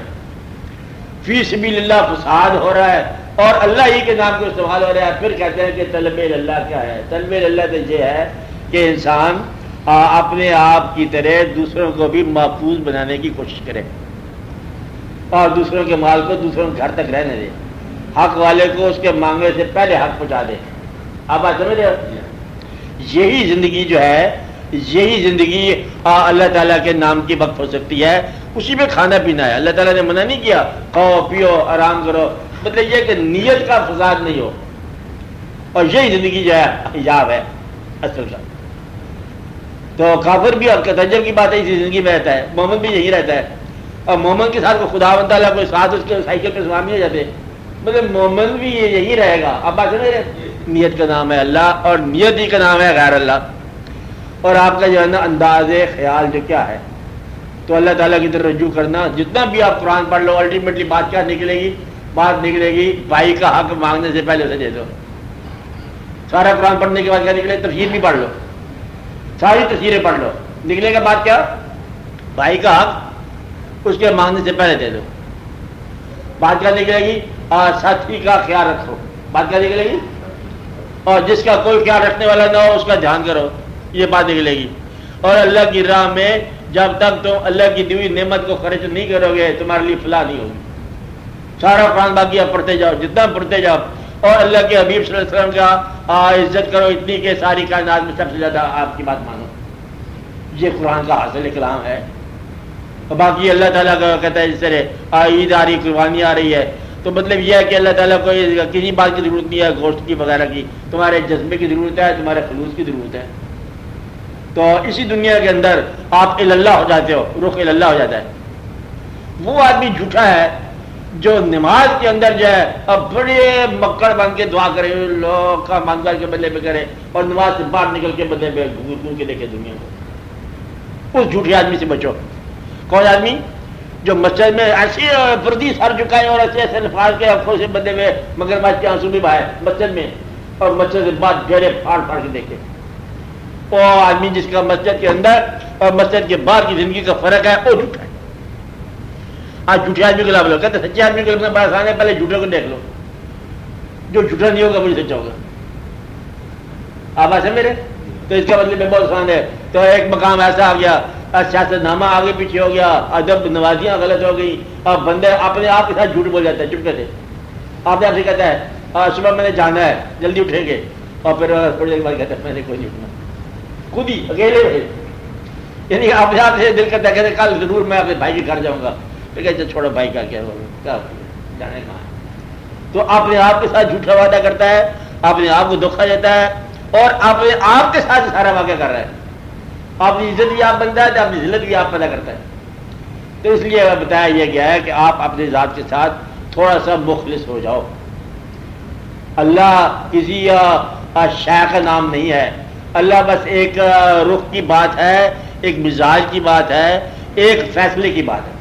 Speaker 2: فی سبیل اللہ فساد ہو رہا ہے اور اللہ ہی کے نام کو استعمال ہو رہا ہے. پھر کہتے ہیں کہ طلب اللہ کیا ہے؟ طلب اللہ تو یہ ہے کہ انسان اپنے آپ کی طرح دوسروں کو بھی محفوظ بنانے کی کوشش کرے اور دوسروں کے مال کو دوسروں کے گھر تک رہنے دے. حق والے کو اس کے مانگنے سے پہلے حق پہنچا دے. آپ بات سمجھ رہے ہو؟ یہی زندگی جو ہے، یہی زندگی اللہ تعالیٰ کے نام کی وقف ہو سکتی ہے. اسی میں کھانا پینا ہے. اللہ تعالیٰ نے منع نہیں کیا کھاؤ پیو آرام کرو، مطلب یہ کہ نیت کا فساد نہیں ہو. اور یہی زندگی جو ہے حجاب ہے اصل کا. تو کافر بھی اب تجرب کی بات ہے، اسی زندگی میں رہتا ہے. مومن بھی یہی رہتا ہے. اور مومن کے ساتھ خدا و تعالیٰ کو ساتھ اس کے سائیکل پہ سوار نہیں ہو جاتے، مطلب مومن بھی یہی رہے گا. اب بات سمجھ رہے؟ نیت کا نام ہے اللہ اور نیت ہی کا نام ہے غیر اللہ. اور آپ کا جو ہے نا انداز خیال جو کیا ہے، تو اللہ تعالیٰ کی طرف رجوع کرنا. جتنا بھی آپ قرآن پڑھ لو الٹیمیٹلی بات کیا نکلے گی؟ بات نکلے گی بھائی کا حق مانگنے سے پہلے اسے دے دو. سارا قرآن پڑھنے کے بعد کیا نکلے؟ تفسیر بھی پڑھ لو، ساری تفسیریں پڑھ لو، نکلے گا بات کیا؟ بھائی کا حق اس کے مانگنے سے پہلے دے دو. بات کیا نکلے گی؟ ساتھی کا خیال رکھو. بات کیا نکلے گی؟ اور جس کا کوئی خیال رکھنے والا نہ ہو اس کا دھیان کرو. یہ بات نکلے گی. اور اللہ کی راہ میں جب تک تم اللہ کی دی ہوئی نعمت کو خرچ نہیں کرو گے تمہارے لیے فلاح نہیں ہوگی. سارا قرآن باقی آپ پڑھتے جاؤ، جتنا پڑھتے جاؤ. اور اللہ کے حبیب صلی اللہ علیہ وسلم کا عزت کرو اتنی کہ ساری کائنات میں سب سے زیادہ آپ کی بات مانو. یہ قرآن کا حاصل کلام ہے. اور باقی اللہ تعالیٰ کا کہتا ہے جس طرح عید آ رہی، قربانی آ رہی ہے، تو مطلب یہ ہے کہ اللہ تعالیٰ کو کسی بات کی ضرورت نہیں ہے گوشت کی وغیرہ کی. تمہارے جذبے کی ضرورت ہے، تمہارے خلوص کی ضرورت ہے. تو اسی دنیا کے اندر آپ اللہ ہو جاتے ہو، رخ اللہ ہو جاتا ہے. وہ آدمی جھوٹا ہے جو نماز کے اندر جو ہے اب بڑے مکڑ بن کے دعا کرے، لوگ کا مان کر کے بدلے پہ کرے اور نماز سے باہر نکل کے بدلے پہ گھور گھور کے دیکھے دنیا کو. اس جھوٹے آدمی سے بچو. کون آدمی؟ جو مسجد میں ایسی پردی سر جھکائے اور ایسے ایسے الفاظ کے آنکھوں سے بدلے ہوئے مگرمچھ کے آنسو بھی بہائے مسجد میں، اور مسجد کے بعد گھیرے پھاڑ پھاڑ کے دیکھے. وہ آدمی جس کا مسجد کے اندر اور مسجد کے باہر کی زندگی کا فرق ہے، وہ جھوٹا ہے. آج جھوٹے آدمی کو لا لو، کہتے سچے آدمی کو لگنا بڑا آسان ہے، پہلے جھوٹے کو دیکھ لو. جو جھوٹا نہیں ہوگا وہی سچا ہوگا. آواز ہے میرے؟ تو اس کا مطلب بہت آسان ہے. تو ایک مقام ایسا آ گیا، سیاست نامہ آگے پیچھے ہو گیا، ادب نوازیاں غلط ہو گئی، اور بندے اپنے آپ کے ساتھ جھوٹ بول جاتا ہے چپکے سے. آپ نے آپ سے کہتا ہے صبح میں نے جانا ہے، جلدی اٹھیں گے، اور پھر تھوڑی دیر بعد کہتا ہے میں نے کوئی نہیں اٹھنا. خود ہی اکیلے ہوئے، یعنی آپ سے دل کرتا ہے کہتے کل ضرور میں اپنے بھائی کے گھر جاؤں گا. کہتے چھوڑو بھائی کا کیا جانے کہاں. تو اپنے آپ کے ساتھ جھوٹا وعدہ کرتا ہے، اپنے آپ کو دھوکا دیتا ہے اور اپنے آپ کے ساتھ سارا واقعہ کر رہا ہے. اپنی عزت بھی آپ بنتا ہے تو اپنی ذلت بھی آپ پیدا کرتا ہے. تو اس لیے بتایا یہ گیا ہے کہ آپ اپنے ذات کے ساتھ تھوڑا سا مخلص ہو جاؤ. اللہ کسی شے کا نام نہیں ہے. اللہ بس ایک رخ کی بات ہے, ایک مزاج کی بات ہے, ایک فیصلے کی بات ہے.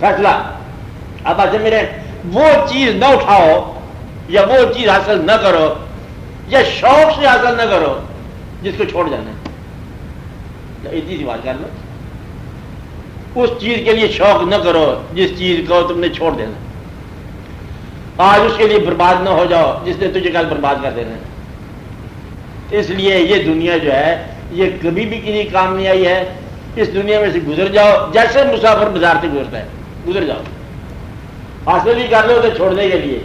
Speaker 2: فیصلہ اب ایسے میرے وہ چیز نہ اٹھاؤ یا وہ چیز حاصل نہ کرو یا شوق سے حاصل نہ کرو جس کو چھوڑ جانا ہے. اتنی سی بات کر لو. اس چیز کے لیے شوق نہ کرو جس چیز کو تم نے چھوڑ دینا. آج اس کے لیے برباد نہ ہو جاؤ جس نے تجھے کل برباد کر دینا ہے. اس لیے یہ دنیا جو ہے یہ کبھی بھی کسی کام نہیں آئی ہے. اس دنیا میں سے گزر جاؤ جیسے مسافر بازار سے گزرتا ہے, گزر جاؤ. حاصل بھی کر لو تو چھوڑنے کے لیے,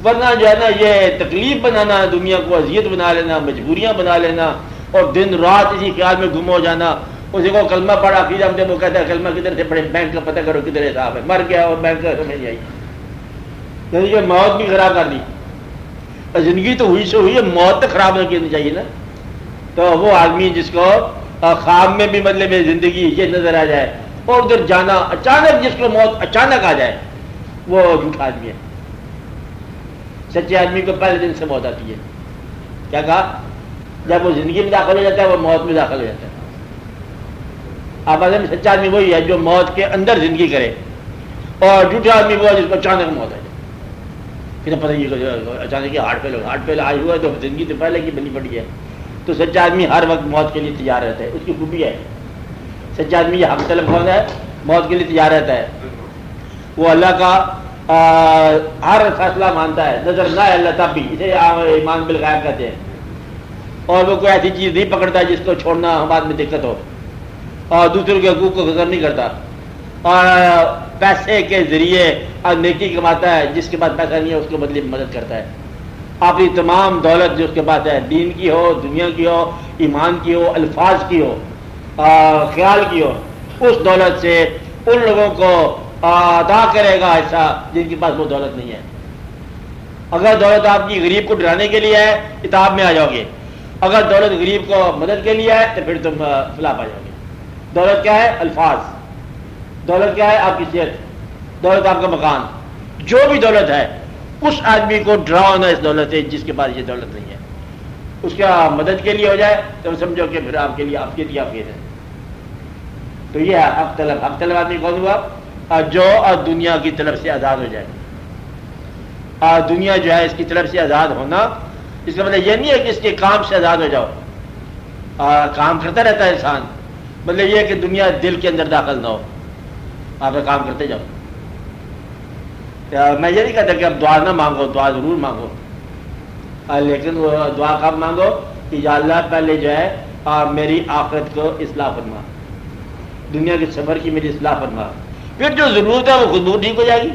Speaker 2: ورنہ جو ہے نا یہ تکلیف بنانا, دنیا کو اذیت بنا لینا, مجبوریاں بنا لینا اور دن رات اسی خیال میں گم ہو جانا. اسی کو کلمہ پڑھا پھر ہم وہ کہتا ہے کلمہ کدھر سے پڑھے, بینک کا پتہ کرو کدھر حساب ہے, مر گیا اور بینک کا سمجھ نہیں آئی. یعنی کہ موت بھی خراب کر دی. زندگی تو ہوئی سے ہوئی ہے, موت تو خراب نہ کرنی چاہیے نا. تو وہ آدمی جس کو خواب میں بھی مطلب زندگی یہ نظر آ جائے اور ادھر جانا اچانک, جس کو موت اچانک آ جائے, وہ جھوٹا آدمی ہے. سچے آدمی کو پہلے دن سے موت آتی ہے. کیا کہا؟ جب وہ زندگی میں داخل ہو جاتا ہے وہ موت میں داخل ہو جاتا ہے. آپ آدمی سچا آدمی وہی ہے جو موت کے اندر زندگی کرے, اور جھوٹا آدمی وہ ہے جس کو اچانک موت آ جائے. پھر پتہ یہ اچانک ہارٹ فیل آئی ہوا ہے تو زندگی تو پہلے کی بنی پڑی ہے. تو سچا آدمی ہر وقت موت کے لیے تیار رہتا ہے. اس کی خوبی ہے. سچا آدمی یہ حق طلب کون ہے, موت کے لیے تیار رہتا ہے. وہ اللہ کا ہر فیصلہ مانتا ہے, نظر نہ ہے اللہ تب بھی, اسے ایمان بالغیب کہتے ہیں. اور وہ کوئی ایسی چیز نہیں پکڑتا جس کو چھوڑنا بعد میں دقت ہو, اور دوسروں کے حقوق کو غصب نہیں کرتا, اور پیسے کے ذریعے نیکی کماتا ہے. جس کے پاس پیسہ نہیں ہے اس کو بدلے مدد کرتا ہے. اپنی تمام دولت جو اس کے پاس ہے, دین کی ہو, دنیا کی ہو, ایمان کی ہو, الفاظ کی ہو, خیال کی ہو, اس دولت سے ان لوگوں کو عطا کرے گا ایسا جن کے پاس وہ دولت نہیں ہے. اگر دولت آپ کی غریب کو ڈرانے کے لیے ہے عتاب میں آ جاؤ گے. اگر دولت غریب کو مدد کے لیے ہے تو پھر تم فلاح پا جاؤ گے. دولت کیا ہے؟ الفاظ. دولت کیا ہے؟ آپ کی صحت. دولت آپ کا مکان. جو بھی دولت ہے اس آدمی کو ڈراؤ نہ اس دولت سے جس کے پاس یہ دولت نہیں ہے. اس کا مدد کے لیے ہو جائے تو سمجھو کہ پھر آپ کے لیے آپ ہے. تو یہ ہے حق طلب. حق طلب آدمی کون ہوا؟ جو دنیا کی طرف سے آزاد ہو جائے. دنیا جو ہے اس کی طرف سے آزاد ہونا اس کا مطلب یہ نہیں ہے کہ اس کے کام سے آزاد ہو جاؤ. کام کرتا رہتا ہے انسان, مطلب یہ ہے کہ دنیا دل کے اندر داخل نہ ہو, آپ کام کرتے جاؤ. میں یہ نہیں کہتا کہ اب دعا نہ مانگو, دعا ضرور مانگو, لیکن وہ دعا کب مانگو کہ یا اللہ پہلے جو ہے میری آخرت کو اصلاح فرما, دنیا کے سفر کی میری اصلاح فرما. پھر جو ضرورت ہے وہ خود بخود ٹھیک ہو جائے گی.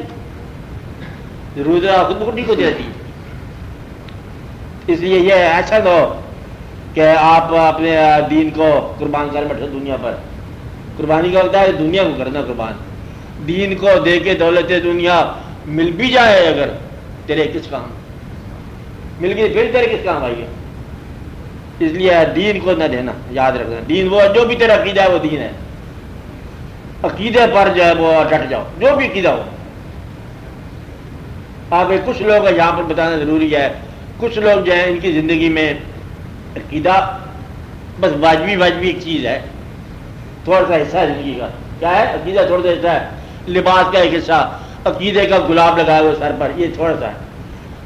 Speaker 2: ضرورت ہے خود بخود ٹھیک ہو جاتی ہے. اس لیے یہ ایسا نہ ہو کہ آپ اپنے دین کو قربان کر بیٹھو دنیا پر. قربانی کا ہوتا ہے دنیا کو کرنا قربان. دین کو دے کے دولت دنیا مل بھی جائے اگر تیرے کس کام مل گئی, پھر تیرے کس کام آئی ہے. اس لیے دین کو نہ دینا, یاد رکھنا. دین وہ جو بھی تیرا عقیدہ ہے وہ دین ہے. عقیدے پر جو ہے وہ ڈٹ جاؤ, جو بھی عقیدہ ہو. آپ کچھ لوگ یہاں پر بتانا ضروری ہے, کچھ لوگ جو ہیں ان کی زندگی میں عقیدہ بس واجبی ایک چیز ہے, تھوڑا سا حصہ ہے زندگی کا. کیا ہے؟ عقیدہ تھوڑا سا حصہ ہے. لباس کا ایک حصہ, عقیدے کا گلاب لگایا ہوا سر پر, یہ تھوڑا سا ہے.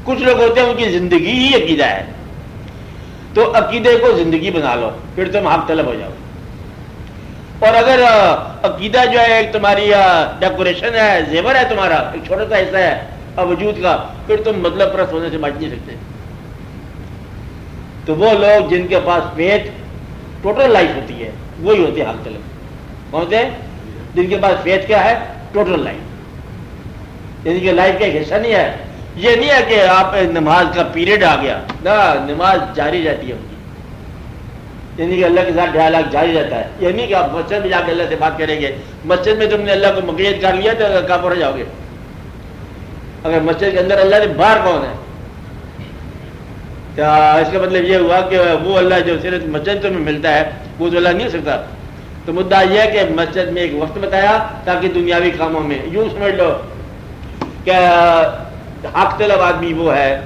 Speaker 2: کچھ لوگ ہوتے ہیں ان کی زندگی ہی عقیدہ ہے. تو عقیدے کو زندگی بنا لو, پھر تم حق طلب ہو جاؤ. اور اگر عقیدہ جو ہے ایک تمہاری ڈیکوریشن ہے, زیور ہے تمہارا, ایک چھوٹا سا حصہ ہے وجود کا, پھر تم مطلب پرست ہونے سے بچ نہیں سکتے. تو وہ لوگ جن کے پاس فیتھ ٹوٹل لائف ہوتی ہے وہی ہوتے ہیں حق طلب. کون سے؟ جن کے پاس فیتھ کیا ہے؟ Total life. یعنی کہ لائف کا ایک حصہ نہیں ہے. یہ نہیں ہے کہ آپ نماز کا پیریڈ آ گیا نا, نماز جاری رہتی ہے ان کی. یعنی کہ اللہ کے ساتھ ڈائلاگ جاری رہتا ہے. یہ نہیں کہ آپ مسجد میں جا کے اللہ سے بات کریں گے. مسجد میں تم نے اللہ کو مقید کر لیا تو کافر ہو جاؤ گے. اگر مسجد کے اندر اللہ نے باہر کون ہے؟ کیا اس کا مطلب یہ ہوا کہ وہ اللہ جو صرف مسجد میں ملتا ہے وہ تو اللہ نہیں ہو سکتا. تو مدعا یہ ہے کہ مسجد میں ایک وقت بتایا تاکہ دنیاوی کاموں میں یوں سمجھ لو کہ حق طلب آدمی وہ ہے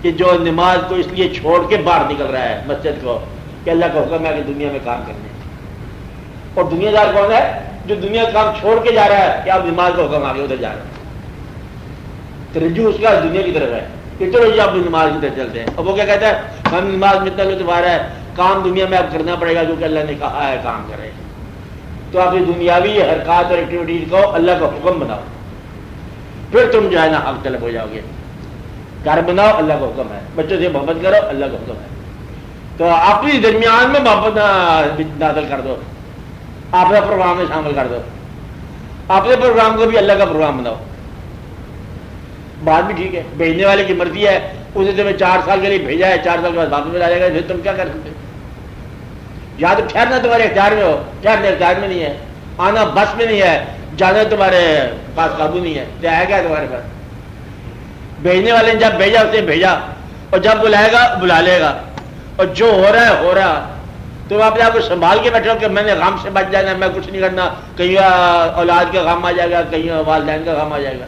Speaker 2: کہ جو نماز کو اس لیے چھوڑ کے باہر نکل رہا ہے مسجد کو کہ اللہ کا حکم ہے کہ دنیا میں کام کرنے، اور دنیا دار کون ہے؟ جو دنیا کا کام چھوڑ کے جا رہا ہے کہ آپ نماز کا حکم آگے ادھر جا رہے ہیں، تو رجوع اس کا دنیا کی طرف ہے کہ چلو جی آپ نماز کی طرف چلتے ہیں. اور وہ کیا کہتا ہے؟ ہم نماز میں اتنا لطف آ رہا ہے، کام دنیا میں اب کرنا پڑے گا کیونکہ اللہ نے کہا ہے کام کرے. تو آپ دنیاوی حرکات اور ایکٹیویٹیز کو اللہ کا حکم بناؤ، پھر تم جو ہے نا حق طلب ہو جاؤ گے. گھر بناؤ، اللہ کا حکم ہے. بچوں سے محبت کرو، اللہ کا حکم ہے. تو اپنی درمیان میں محبت نازل کر دو، اپنے پروگرام میں شامل کر دو، اپنے پروگرام کو بھی اللہ کا پروگرام بناؤ. بات بھی ٹھیک ہے، بھیجنے والے کی مرضی ہے، اسے تمہیں 4 سال کے لیے بھیجا ہے، 4 سال کے بعد واپس میں جائے گا، پھر تم کیا کر سکتے؟ یا تو ٹھہرنا تمہارے اختیار میں ہو، ٹھہرنے اختیار میں نہیں ہے، آنا بس میں نہیں ہے، جانا تمہارے پاس قابو نہیں ہے، تو آئے گا تمہارے پاس. بھیجنے والے نے جب بھیجا اسے بھیجا، اور جب بلائے گا بلا لے گا، اور جو ہو رہا ہے ہو رہا. تم اپنے آپ کو سنبھال کے بیٹھو کہ میں نے غم سے بچ جانا، میں کچھ نہیں کرنا، کہیں اولاد کا غم آ جائے گا، کہیں والدین کا غم آ جائے گا،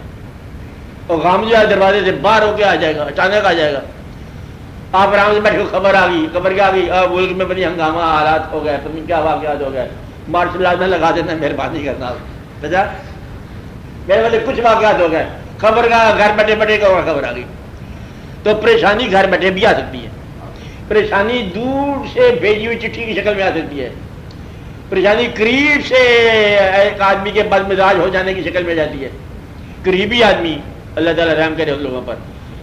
Speaker 2: اور غم جو ہے دروازے سے باہر ہو کے آ جائے گا، اچانک آ جائے گا. آپ آرام سے بیٹھے، خبر آ گئی، خبر کیا آ گئی؟ ملک میں بڑی ہنگامہ حالات ہو گئے، پتہ نہیں کیا واقعات ہو گئے، مارشل آرٹ میں لگا دینا، مہربانی کرنا سجا میرے والے کچھ واقعات ہو گئے، خبر کا گھر بیٹھے بیٹھے کا خبر آ گئی. تو پریشانی گھر بیٹھے بھی آ سکتی ہے، پریشانی دور سے بھیجی ہوئی چٹھی کی شکل میں آ سکتی ہے، پریشانی قریب سے ایک آدمی کے بد مزاج ہو جانے کی شکل میں جاتی ہے. قریبی آدمی، اللہ تعالیٰ رحم کرے ان لوگوں پر،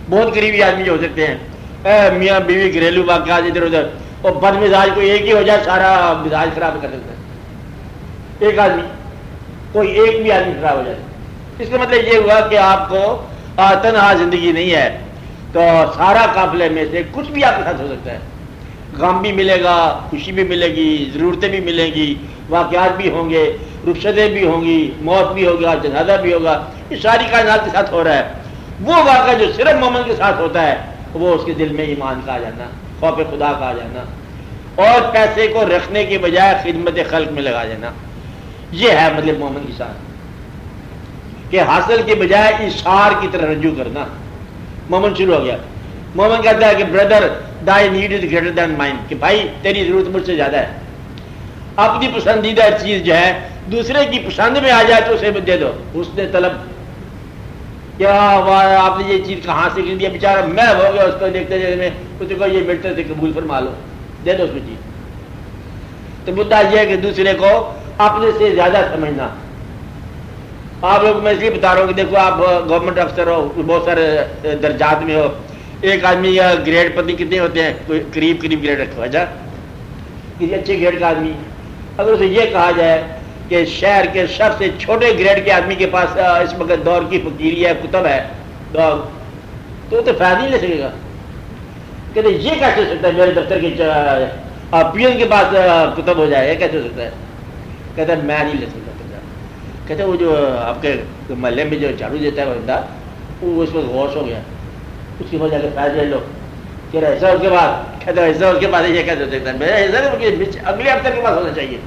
Speaker 2: بہت قریبی آدمی جو ہو سکتے ہیں، میاں بیوی گھریلو واقعات ادھر ادھر، اور بد مزاج کوئی ایک ہی ہو جائے سارا مزاج خراب کر سکتا ہے. ایک آدمی، کوئی ایک بھی آدمی خراب ہو جائے. اس کا مطلب یہ ہوا کہ آپ کو تنہا زندگی نہیں ہے، تو سارا قافلے میں سے کچھ بھی آپ کے ساتھ ہو سکتا ہے. غم بھی ملے گا، خوشی بھی ملے گی، ضرورتیں بھی ملیں گی، واقعات بھی ہوں گے، رخصتیں بھی ہوں گی، موت بھی ہوگا، جنازہ بھی ہوگا. یہ ساری کائنات کے ساتھ ہو رہا ہے. وہ واقعہ جو صرف مومن کے ساتھ ہوتا ہے وہ اس کے دل میں ایمان کا آ جانا، خوف خدا کا آ جانا، اور پیسے کو رکھنے کے بجائے خدمت خلق میں لگا جانا. یہ ہے مطلب مومن کی شان، کہ حاصل کے بجائے اشار کی طرح رجوع کرنا. مومن شروع ہو گیا. مومن کہتا ہے کہ brother thy need is greater than mine، کہ بھائی تیری ضرورت مجھ سے زیادہ ہے. اپنی پسندیدہ چیز جو ہے دوسرے کی پسند میں آ جائے تو اسے دے دو. اس نے طلب کیا آپ نے یہ چیز کہاں سے خریدی ہے؟ بیچارہ میں ہو گیا اس کو دیکھتے میں، اس کو یہ ملتے تھے قبول فرما لو، دے دو اس میں چیز. تو مدعا یہ ہے کہ دوسرے کو اپنے سے زیادہ سمجھنا. آپ لوگ میں اس لیے بتا رہا ہوں کہ دیکھو آپ گورنمنٹ افسر ہو، بہت سارے درجات میں ہو، ایک آدمی یا گریڈ پتہ کتنے ہوتے ہیں، کوئی قریب گریڈ رکھو. اچھا کسی اچھے گریڈ کا آدمی، اگر اسے یہ کہا جائے کہ شہر کے سب سے چھوٹے گریڈ کے آدمی کے پاس اس وقت دور کی فقیری ہے، کتب ہے دور، تو وہ تو فائدہ نہیں لے سکے گا. کہتے یہ کیسے ہو سکتا ہے میرے دفتر کے پی ایم کے پاس کتب ہو جائے، یہ کیسے ہو سکتا ہے؟ کہتا ہے میں نہیں لے سکتا. کہتے وہ جو آپ کے محلے میں جو جھاڑو دیتا ہے وہ بندہ، وہ اس وقت غوث ہو گیا، اس کی وجہ سے فائدہ لے لو. کہ ایسا اس کے بعد کہتے ایسا اس کے بعد یہ کیسے ہو سکتا ہے؟ میرا حصہ اگلے افسر کے پاس ہونا چاہیے.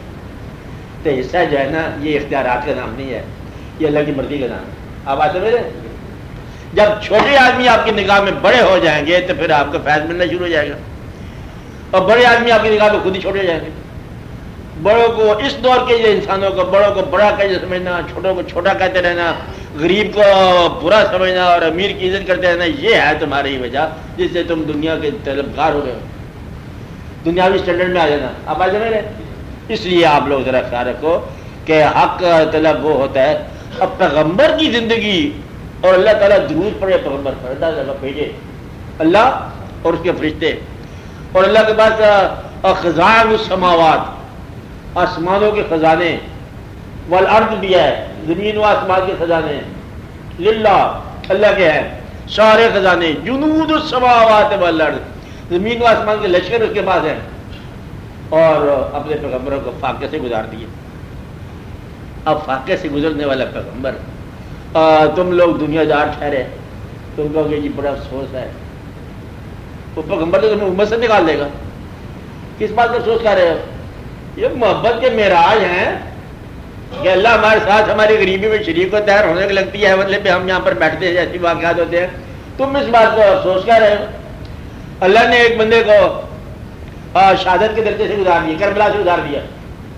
Speaker 2: تو حصہ جو ہے نا یہ اختیارات کا نام نہیں ہے، یہ اللہ کی مرضی کا نام ہے. آپ آتے میرے جب چھوٹے آدمی آپ کی نگاہ میں بڑے ہو جائیں گے تو پھر آپ کا فیض ملنا شروع ہو جائے گا، اور بڑے آدمی آپ کی نگاہ میں خود ہی چھوٹے ہو جائیں گے. بڑوں کو اس دور کے انسانوں کو بڑوں کو بڑا کہتے سمجھنا، چھوٹوں کو چھوٹا کہتے رہنا، غریب کو برا سمجھنا اور امیر کی عزت کرتے رہنا، یہ ہے تمہاری وجہ جس سے تم دنیا کے طلبگار ہو گئے ہو، دنیاوی اسٹینڈرڈ میں آ جانا. آپ آ جائیں. اس لیے آپ لوگ ذرا خیال رکھو کہ حق طلب وہ ہوتا ہے اب پیغمبر کی زندگی، اور اللہ تعالیٰ درود پڑے پیغمبر پر، اللہ تعالیٰ بھیجے اللہ اور اس کے فرشتے، اور اللہ کے پاس خزائن السماوات، آسمانوں کے خزانے، والارض بھی ہے، زمین و آسمان کے خزانے، للہ اللہ کے ہیں سارے خزانے، جنود السماوات والارض، زمین و آسمان کے لشکر اس کے پاس ہیں. اور اپنے پیغمبروں کو فاقے سے گزار دیے. اب فاقے سے گزرنے والا پیغمبر، تم لوگ دنیا دار ٹھہرے، تم کہو گے جی بڑا افسوس ہے. وہ پیغمبر تو تمہیں امت سے نکال دے گا. کس بات کا افسوس کر رہے ہو؟ یہ محبت کے معراج ہیں کہ اللہ ہمارے ساتھ ہماری غریبی میں شریک و تحر ہونے کی لگتی ہے، مطلب ہم یہاں پر بیٹھتے ہیں، ایسی واقعات ہوتے ہیں تم اس بات کو افسوس کر رہے ہو. اللہ نے ایک بندے کو شہادت کے درجے سے گزار دیا, کربلا سے گزار دیا,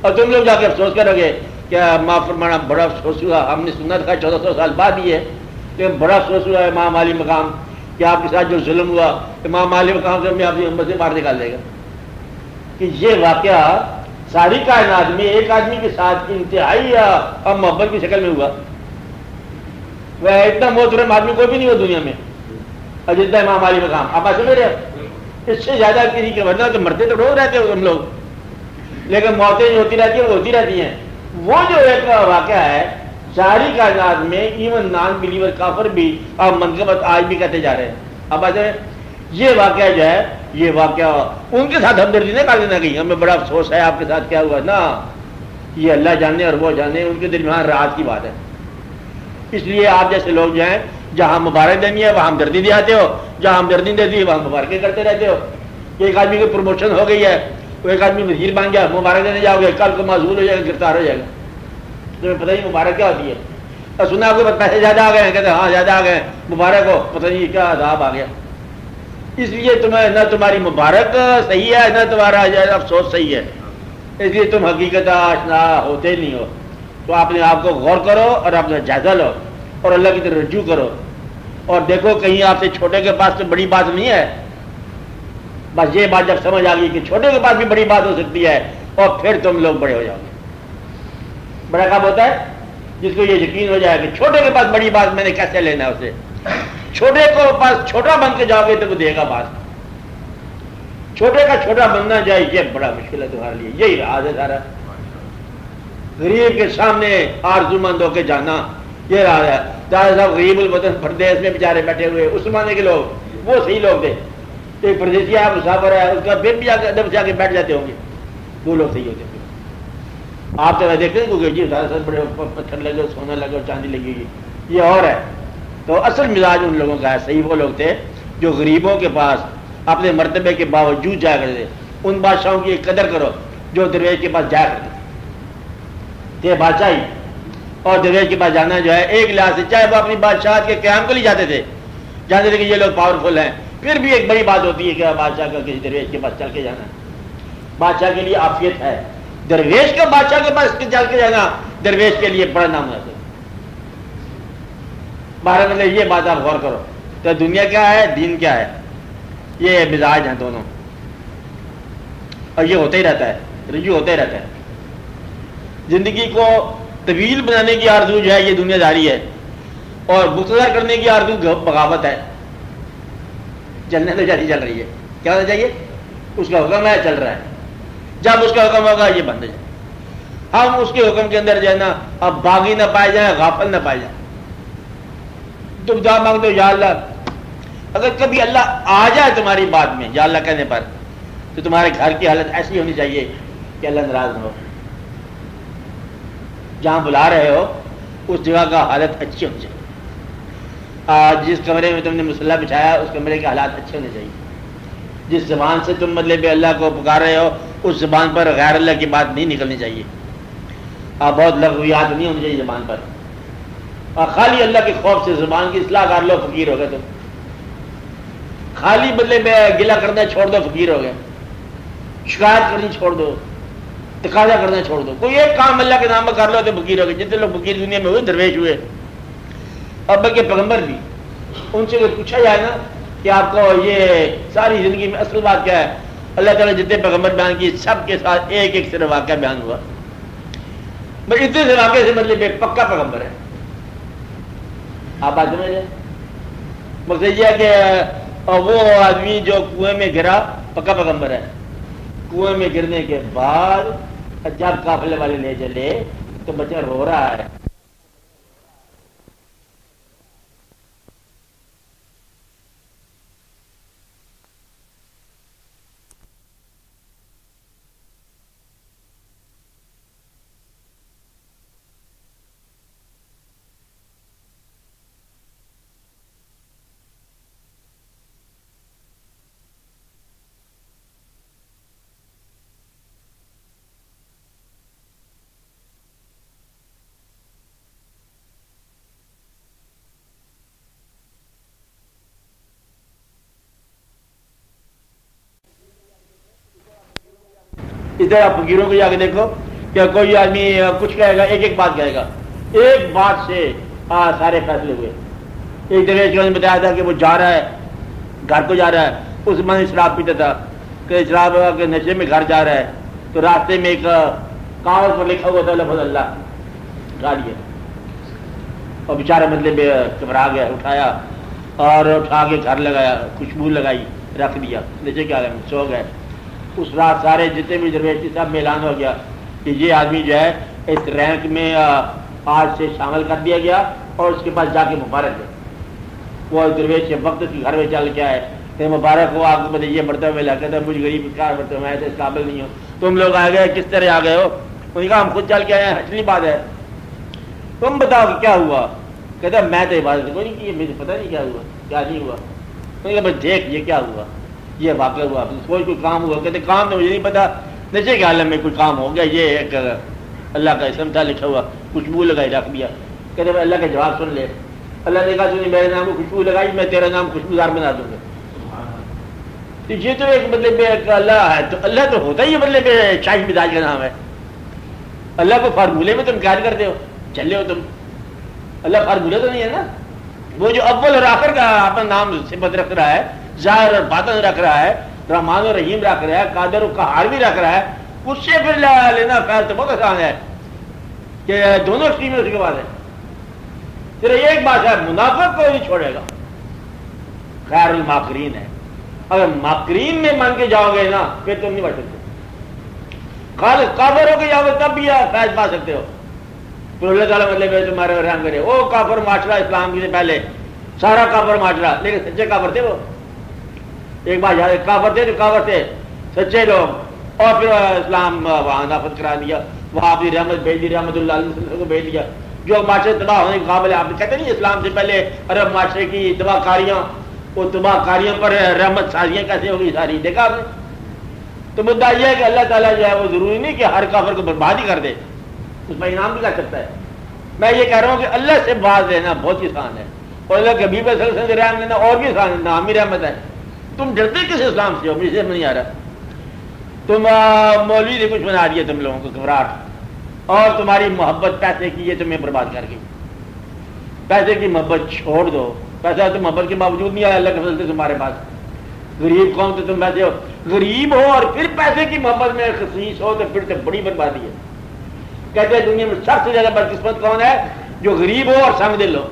Speaker 2: اور تم لوگ جا کے افسوس کرو گے کیا معاف فرمانا بڑا افسوس ہوا, ہم نے سنا تھا 1400 سال بعد ہی ہے, لیکن بڑا افسوس ہوا امام علی مقام کہ آپ کے ساتھ جو ظلم ہوا, امام علی مقام سے ہمیں آپ کی امت سے باہر نکال دے گا. کہ یہ واقعہ ساری کائنات میں ایک آدمی کے ساتھ انتہائی اور محبت کی شکل میں ہوا. وہ اتنا محترم آدمی کوئی بھی نہیں ہوا دنیا میں اور جتنا امام علی مقام. آپ ایسے میرے اس سے زیادہ کسی کے ورنہ تو مرتے تو روز رہتے ہو ہم لوگ, لیکن موتیں جو ہوتی رہتی ہیں وہ ہوتی رہتی ہیں. وہ جو ایک واقعہ ہے ساری کائنات میں ایون نان بلیور کافر بھی اور منقبت آج بھی کہتے جا رہے ہیں. اب ایسے یہ واقعہ جو ہے, یہ واقعہ ان کے ساتھ ہمدردی نہیں کر دینا کہیں ہمیں بڑا افسوس ہے آپ کے ساتھ کیا ہوا نا, یہ اللہ جانے اور وہ جانے, ان کے درمیان راحت کی بات ہے. اس لیے آپ جیسے لوگ جو ہیں جہاں مبارک دینی ہے وہاں ہمدردی دلاتے ہو, جہاں ہمدردی دیتی ہے وہاں مبارکیں کرتے رہتے ہو. ایک آدمی کی پروموشن ہو گئی ہے, وہ ایک آدمی وزیر بن گیا, مبارک دینے جاؤ گے, کل کو معذور ہو جائے گا, گرفتار ہو جائے گا. تمہیں پتہ نہیں مبارک کیا ہوتی ہے. اور سنا آپ کے پاس پیسے زیادہ آ گئے ہیں, کہتے ہیں ہاں زیادہ آ گئے, مبارک ہو, پتہ نہیں کیا عذاب آ گیا. اس لیے تمہیں نہ تمہاری مبارک صحیح ہے نہ تمہارا افسوس صحیح ہے. اس لیے تم حقیقت آشنا ہوتے نہیں ہو. تو اپنے آپ کو غور کرو اور اپنا جائزہ لو اور اللہ کی طرف رجوع کرو, اور دیکھو کہیں آپ سے چھوٹے کے پاس تو بڑی بات نہیں ہے. بس یہ بات جب سمجھ آ گئی کہ چھوٹے کے پاس بھی بڑی بات ہو سکتی ہے, اور پھر تم لوگ بڑے ہو جاؤ گے. بڑا کام ہوتا ہے جس کو یہ یقین ہو جائے کہ چھوٹے کے پاس بڑی بات میں نے کیسے لینا ہے اسے. چھوٹے کو پاس چھوٹا بن کے جاؤ گے تو وہ دے گا بات. چھوٹے کا چھوٹا بننا جائے یہ بڑا مشکل ہے تمہارے لیے. یہی راز ہے سارا. غریب کے سامنے آرزو مند ہو کے جانا یہ راز ہے. دادا صاحب غریب الوطن پردیس میں بیچارے بیٹھے ہوئے, اس زمانے کے لوگ وہ صحیح لوگ تھے. ایک پردیسی ہے مسافر ہے, اس کا پھر بھی ادب سے آ کے بیٹھ جاتے ہوں گے, وہ لوگ صحیح ہوتے. آپ تو دیکھتے ہیں کیونکہ جی دادا صاحب بڑے پتھر لگے, سونا لگے اور چاندی لگی ہوئی, یہ اور ہے. تو اصل مزاج ان لوگوں کا ہے. صحیح وہ لوگ تھے جو غریبوں کے پاس اپنے مرتبے کے باوجود جایا کرتے تھے. ان بادشاہوں کی قدر کرو جو درویش کے پاس جایا کرتے تھے. بادشاہی اور درویش کے پاس جانا جو ہے ایک لحاظ سے, چاہے وہ اپنی بادشاہت کے قیام کے لیے جاتے تھے, جانتے تھے کہ یہ لوگ پاورفل ہیں, پھر بھی ایک بڑی بات ہوتی ہے کہ بادشاہ کا کسی درویش کے پاس چل کے جانا بادشاہ کے لیے عافیت ہے. درویش کا بادشاہ کے پاس چل کے جانا درویش کے لیے بڑا نام ہے. بارہ مطلب یہ بات آپ غور کرو. تو دنیا کیا ہے, دین کیا ہے, یہ مزاج ہیں دونوں, اور یہ ہوتا ہی رہتا ہے, رجوع ہوتا ہی رہتا ہے. زندگی کو طویل بنانے کی آرزو جو ہے یہ دنیا داری ہے, اور مختصر کرنے کی آرزو بغاوت ہے. چلنے تو جاری چل رہی ہے, کیا ہونا چاہیے, اس کا حکم ہے چل رہا ہے, جب اس کا حکم ہوگا یہ بند ہو جائے. ہم اس کے حکم کے اندر جو ہے نا اب باغی نہ پائے جائیں, غافل نہ پائے جائیں. تم دعا مانگ دو یا اللہ, اگر کبھی اللہ آ جائے تمہاری بات میں یا اللہ کہنے پر, تو تمہارے گھر کی حالت ایسی ہونی چاہیے کہ اللہ ناراض نہ ہو. جہاں بلا رہے ہو اس جگہ کا حالت اچھی ہونی چاہیے. جس کمرے میں تم نے مصلی بچھایا اس کمرے کے حالات اچھے ہونے چاہیے. جس زبان سے تم مطلب اللہ کو پکار رہے ہو اس زبان پر غیر اللہ کی بات نہیں نکلنی چاہیے. بہت لغویات نہیں ہونی چاہیے زبان پر, اور خالی اللہ کے خوف سے زبان کی اصلاح کر لو, فقیر ہو گئے. تم خالی بدلے میں گلا کرنا چھوڑ دو, فقیر ہو گئے. شکایت کرنی چھوڑ دو, تقاضا کرنا چھوڑ دو, کوئی ایک کام اللہ کے نام میں کر لو تو فقیر ہو گئے. جتنے لوگ فقیر دنیا میں ہوئے درویش ہوئے, اور بلکہ پیغمبر بھی. ان سے اگر پوچھا جائے نا کہ آپ کو یہ ساری زندگی میں اصل بات کیا ہے, اللہ تعالیٰ جتنے پیغمبر بیان کیے سب کے ساتھ ایک ایک صرف واقعہ بیان ہوا. بس اتنے سے واقعے سے مطلب ایک پکا پیغمبر ہے. آپ بات سمجھ لیں, مقصد یہ ہے کہ وہ آدمی جو کنویں میں گرا پکا پیغمبر ہے. کنویں میں گرنے کے بعد جب قافلے والے لے چلے تو بچہ رو رہا ہے, اس طرح فقیروں کو جا کے دیکھو کہ کوئی آدمی کچھ کہے گا، ایک بات کہے گا، ایک بات سے سارے فیصلے ہوئے۔ ایک دفعہ نے بتایا تھا کہ وہ جا رہا ہے، گھر کو جا رہا ہے، اس میں شراب پیتا تھا کہ شراب کے نشے میں گھر جا رہا ہے، تو راستے میں ایک کاغذ پر لکھا ہوا تھا لفظ اللہ، اٹھا لیا اور بیچارہ مطلب گھبرا گیا، اٹھایا اور اٹھا کے گھر لگایا، خوشبو لگائی، رکھ دیا، نیچے کیا لگا، سو گئے۔ اس رات سارے جتنے بھی درویش تھے سب میں اعلان ہو گیا کہ یہ آدمی جو ہے اس رینک میں آج سے شامل کر دیا گیا، اور اس کے پاس جا کے مبارک ہے۔ وہ درویش وقت کی گھر میں چل کے آئے کہ مبارک ہو آپ کو، یہ مرتبہ ملا، کہتا ہے مجھ غریب کیا مرتبہ، میں تو اس قابل نہیں ہوں، تم لوگ آ گئے کس طرح آ گئے ہو؟ انہوں نے کہا ہم خود چل کے آئے ہیں، اچھی بات ہے، تم بتاؤ کہ کیا ہوا؟ کہتا ہے میں تو عبادت کوئی نہیں کی، مجھے پتہ نہیں کیا ہوا، کیا نہیں ہوا۔ انہوں نے کہا بس دیکھ یہ کیا ہوا، یہ واقعہ ہوا، کوئی کام ہوا؟ کہتے کام تو مجھے نہیں پتا، نیچے کے عالم میں کوئی کام ہو گیا، یہ ایک اللہ کا اسم تھا لکھا ہوا، خوشبو لگائی رکھ دیا۔ کہتے ہیں اللہ کا جواب سن لے، اللہ نے کہا تھی میرے نام کو خوشبو لگائی، میں تیرا نام خوشبودار بنا دوں گا۔ تو یہ تو ایک مطلب اللہ ہے، تو اللہ تو ہوتا ہی مطلب شاہی مزاج کا نام ہے۔ اللہ کو فارمولے میں تم قید کرتے ہو، چلے ہو تم، اللہ فارمولہ تو نہیں ہے نا، وہ جو اول اور آخر کا اپنا نام صفت رکھ رہا ہے، ظاہر اور باطن رکھ رہا ہے، رحمان اور رحیم رکھ رہا ہے، قادر و قہار بھی رکھ رہا ہے، اس سے پھر لینا خیر تو بہت آسان ہے کہ دونوں اسٹریمیں اس کے بعد ہے۔ صرف ایک بات ہے، منافق کو نہیں چھوڑے گا، خیر الماکرین ہے۔ اگر ماکرین میں مان کے جاؤ گے نا پھر تم نہیں بچ سکتے، خالص کافر ہو کے جاؤ گے تب بھی فیض پا سکتے ہو، پھر اللہ تعالیٰ مطلب تمہارے رحم کرے۔ وہ کافر معاشرہ اسلام سے پہلے سارا کافر معاشرہ، لیکن سچے کافر تھے وہ، ایک بات یاد، کافر تھے تو کافر تھے سچے لوگ، اور پھر اسلام وہاں نافذ کرا دیا، وہاں اپنی رحمت بھیج دی، رحمت اللہ علیہ وسلم کو بھیج دیا، جو معاشرے تباہ ہونے کے قابل ہے۔ آپ کہتے نہیں اسلام سے پہلے عرب معاشرے کی تباہ کاریاں، وہ تباہ کاریوں پر رحمت سازیاں کیسے ہوگی ساری دیکھا آپ نے؟ تو مدعا یہ ہے کہ اللہ تعالیٰ جو ہے وہ ضروری نہیں کہ ہر کافر کو برباد ہی کر دے، اس میں انعام بھی کر سکتا ہے۔ میں یہ کہہ رہا ہوں کہ اللہ سے باز لینا بہت ہی آسان ہے، اور اللہ کے حبیب صلی اللہ علیہ وسلم سے رحم لینا اور بھی آسان ہے، نامی رحمت ہے۔ تم ڈرتے کس اسلام سے ہو؟ مجھے سمجھ نہیں آ رہا، تم مولوی نے کچھ بنا دیا تم لوگوں کو گھبراہٹ، اور تمہاری محبت پیسے کی یہ تمہیں برباد کر گئی۔ پیسے کی محبت چھوڑ دو، پیسہ تو محبت کے باوجود نہیں آیا اللہ کے فضل سے تمہارے پاس، غریب قوم تو تم پیسے ہو، غریب ہو اور پھر پیسے کی محبت میں خصیص ہو تو پھر تو بڑی بربادی ہے۔ کہتے ہیں دنیا میں سب سے زیادہ بدقسمت کون ہے؟ جو غریب ہو اور سنگ دل ہو،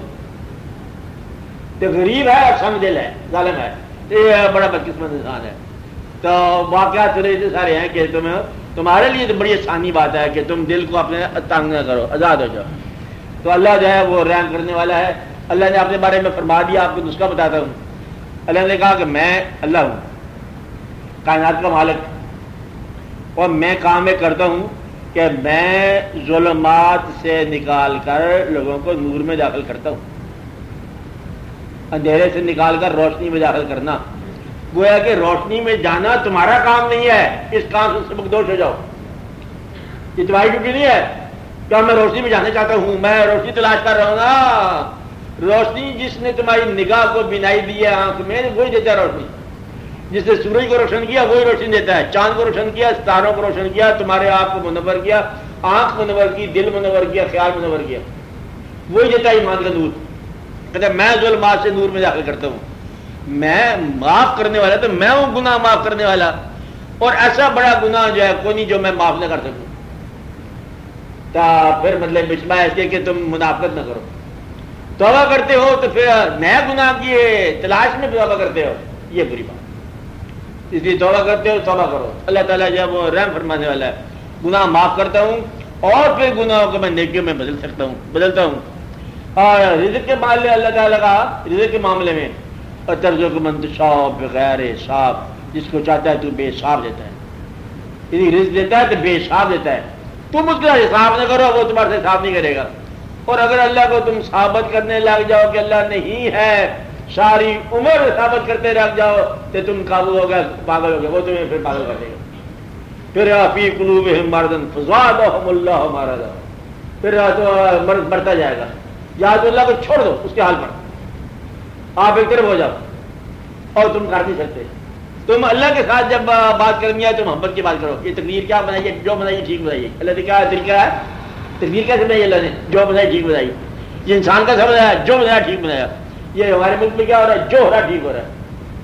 Speaker 2: تو غریب ہے اور سنگ دل ہے، ظالم ہے، یہ بڑا بدقسمت انسان ہے۔ تو واقعات اتنے سارے ہیں کہ تمہارے لیے تو بڑی آسانی بات ہے کہ تم دل کو اپنے تنگ نہ کرو، آزاد ہو جاؤ۔ تو اللہ جو ہے وہ رحم کرنے والا ہے۔ اللہ نے اپنے بارے میں فرما دیا، آپ کو نسخہ بتاتا ہوں۔ اللہ نے کہا کہ میں اللہ ہوں، کائنات کا مالک، اور میں کام میں کرتا ہوں کہ میں ظلمات سے نکال کر لوگوں کو نور میں داخل کرتا ہوں، اندھیرے سے نکال کر روشنی میں داخل کرنا۔ گویا کہ روشنی میں جانا تمہارا کام نہیں ہے، اس کام سے سبکدوش ہو جاؤ، یہ تمہاری ڈیوٹی نہیں ہے۔ کیا میں روشنی میں جانا چاہتا ہوں؟ میں روشنی تلاش کر رہا ہوں نا، روشنی جس نے تمہاری نگاہ کو بینائی دی ہے آنکھ میں، وہی دیتا ہے روشنی۔ جس نے سورج کو روشن کیا وہی روشنی دیتا ہے، چاند کو روشن کیا، ستاروں کو روشن کیا، تمہارے آپ کو منور کیا، آنکھ منور کی، دل منور کیا، خیال منور کیا، وہی دیتا ہے ایمان کا نور۔ کہتا ہے میں ظلمات سے نور میں داخل کرتا ہوں، میں معاف کرنے والا، تو میں ہوں گناہ معاف کرنے والا، اور ایسا بڑا گناہ جو ہے کوئی نہیں جو میں معاف نہ کر سکوں۔ تو پھر مطلب بچما ایسے کہ تم منافقت نہ کرو، توبہ کرتے ہو تو پھر نیا گناہ کی تلاش میں توبہ کرتے ہو، یہ بری بات، اس لیے توبہ کرتے ہو توبہ کرو۔ اللہ تعالیٰ جو ہے وہ رحم فرمانے والا ہے، گناہ معاف کرتا ہوں اور پھر گناہوں کو میں نیکیوں میں بدلتا ہوں۔ اور رزق کے معاملے اللہ تعالیٰ کا رزق کے معاملے میں ترزق من تشاء بغیر حساب، جس کو چاہتا ہے تو بے حساب دیتا ہے، یعنی رزق دیتا ہے تو بے حساب دیتا ہے، تم اس کا حساب نہ کرو وہ تمہارے سے حساب نہیں کرے گا۔ اور اگر اللہ کو تم ثابت کرنے لگ جاؤ کہ اللہ نہیں ہے، ساری عمر ثابت کرتے رہ جاؤ تو تم قابو ہو گئے، پاگل ہو گئے، وہ تمہیں پھر پاگل کر دے گا۔ پھر فی قلوبہم مرض فزادہم اللہ مرضا، پھر تو مرض بڑھتا جائے گا۔ یا تو اللہ کو چھوڑ دو اس کے حال پر، آپ ایک طرف ہو جاؤ، اور تم کر نہیں سکتے، تم اللہ کے ساتھ جب بات کرنی ہے تو محبت کی بات کرو. یہ تقدیر کیا بنائیے؟ جو بنائیے ٹھیک بنائیے. اللہ نے کیا طریقہ ہے؟ تقدیر کیسے بنائی اللہ نے؟ جو بنائی ٹھیک بنائی. یہ انسان کا سمجھ آیا جو بنایا ٹھیک بنایا. یہ ہمارے ملک میں کیا ہو رہا ہے؟ جو ہو رہا ہے ٹھیک ہو رہا ہے.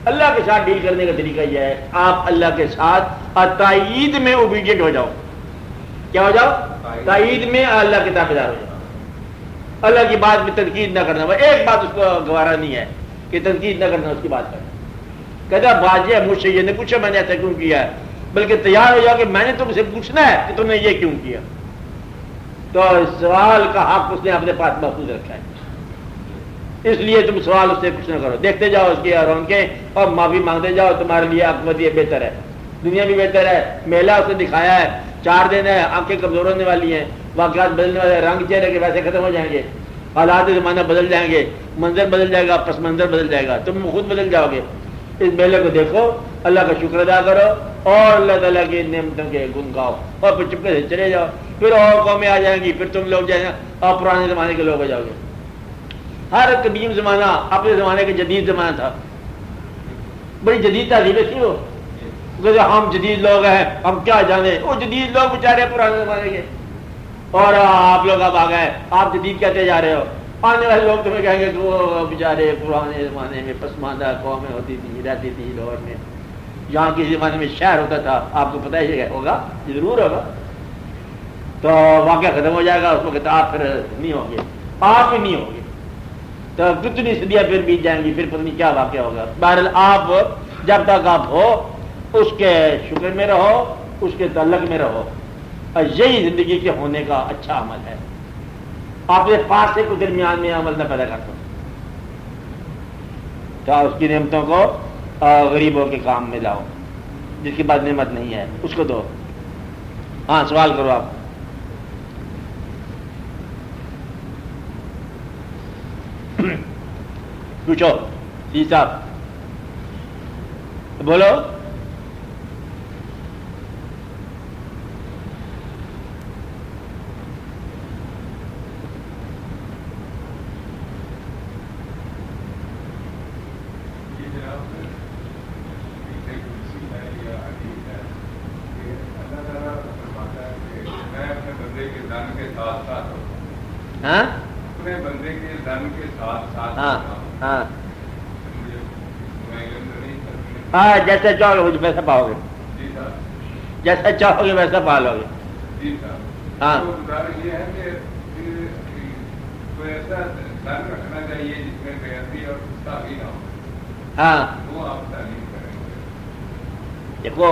Speaker 2: اللہ کے ساتھ ڈیل کرنے کا طریقہ یہ ہے آپ اللہ کے ساتھ تائید میں اوبیڈینٹ ہو جاؤ. کیا ہو جاؤ؟ تائید میں اللہ کے تابعدار ہو جاؤ. اللہ کی بات میں تنقید نہ کرنا. ایک بات اس کو گوارا نہیں ہے کہ تنقید نہ کرنا اس کی بات کرنا. کہتا باجی مجھ سے یہ نہیں پوچھا میں نے ایسا کیوں کیا ہے, بلکہ تیار ہو جاؤ کہ میں نے تم سے پوچھنا ہے کہ تم نے یہ کیوں کیا. تو سوال کا حق اس نے اپنے پاس محفوظ رکھا ہے, اس لیے تم سوال اس سے کچھ نہ کرو. دیکھتے جاؤ اس کی رونقیں اور معافی مانگتے جاؤ. تمہارے لیے عاقبت یہ بہتر ہے, دنیا بھی بہتر ہے. میلہ اس نے دکھایا ہے, 4 دن ہے, آنکھیں کمزور ہونے والی ہیں, واقعات بدلنے والے, رنگ چہرے کے ویسے ختم ہو جائیں گے, حالات زمانہ بدل جائیں گے, منظر بدل جائے گا, پس منظر بدل جائے گا, تم خود بدل جاؤ گے. اس میلے کو دیکھو, اللہ کا شکر ادا کرو اور اللہ تعالیٰ کی نعمتوں کے گن گاؤ اور پھر چپکے سے چلے جاؤ. پھر اور قومیں آ جائیں گی, پھر تم لوگ جائیں گے اور پرانے زمانے کے لوگ ہو جاؤ گے. ہر قدیم زمانہ اپنے زمانے کے جدید زمانہ تھا. بڑی جدید تہذیبیں تھی وہ. ہم جدید لوگ ہیں, ہم کیا جانے. وہ جدید لوگ بیچارے پرانے زمانے کے, اور آپ لوگ اب آ گئے, آپ جدید کہتے جا رہے ہو. آنے والے لوگ تمہیں کہیں گے کہ وہ بیچارے پرانے زمانے میں پسماندہ قومیں ہوتی تھی, رہتی تھی لاہور میں. یہاں کسی زمانے میں شہر ہوتا تھا, آپ کو پتہ ہی ہوگا, ضرور ہوگا. تو واقعہ ختم ہو جائے گا, اس وقت آپ پھر نہیں ہوں گے, آپ ہی نہیں ہوں گے. تو کتنی صدیاں پھر بیت جائیں گی, پھر پتہ نہیں کیا واقعہ ہوگا. بہرحال آپ جب تک آپ ہو اس کے شکر میں رہو, اس کے تعلق میں رہو, اور یہی زندگی کے ہونے کا اچھا عمل ہے. آپ اس فاصلے کو درمیان میں عمل نہ پیدا کرتا. تو اس کی نعمتوں کو غریبوں کے کام میں لاؤ. جس کے پاس نعمت نہیں ہے اس کو دو. ہاں سوال کرو آپ. پوچھو جی صاحب, بولو. ہاں ہاں جیسے چاہو گے ویسا پاؤ گے, جیسا چاہو گے ویسا پا لو گے. ہاں ہاں دیکھو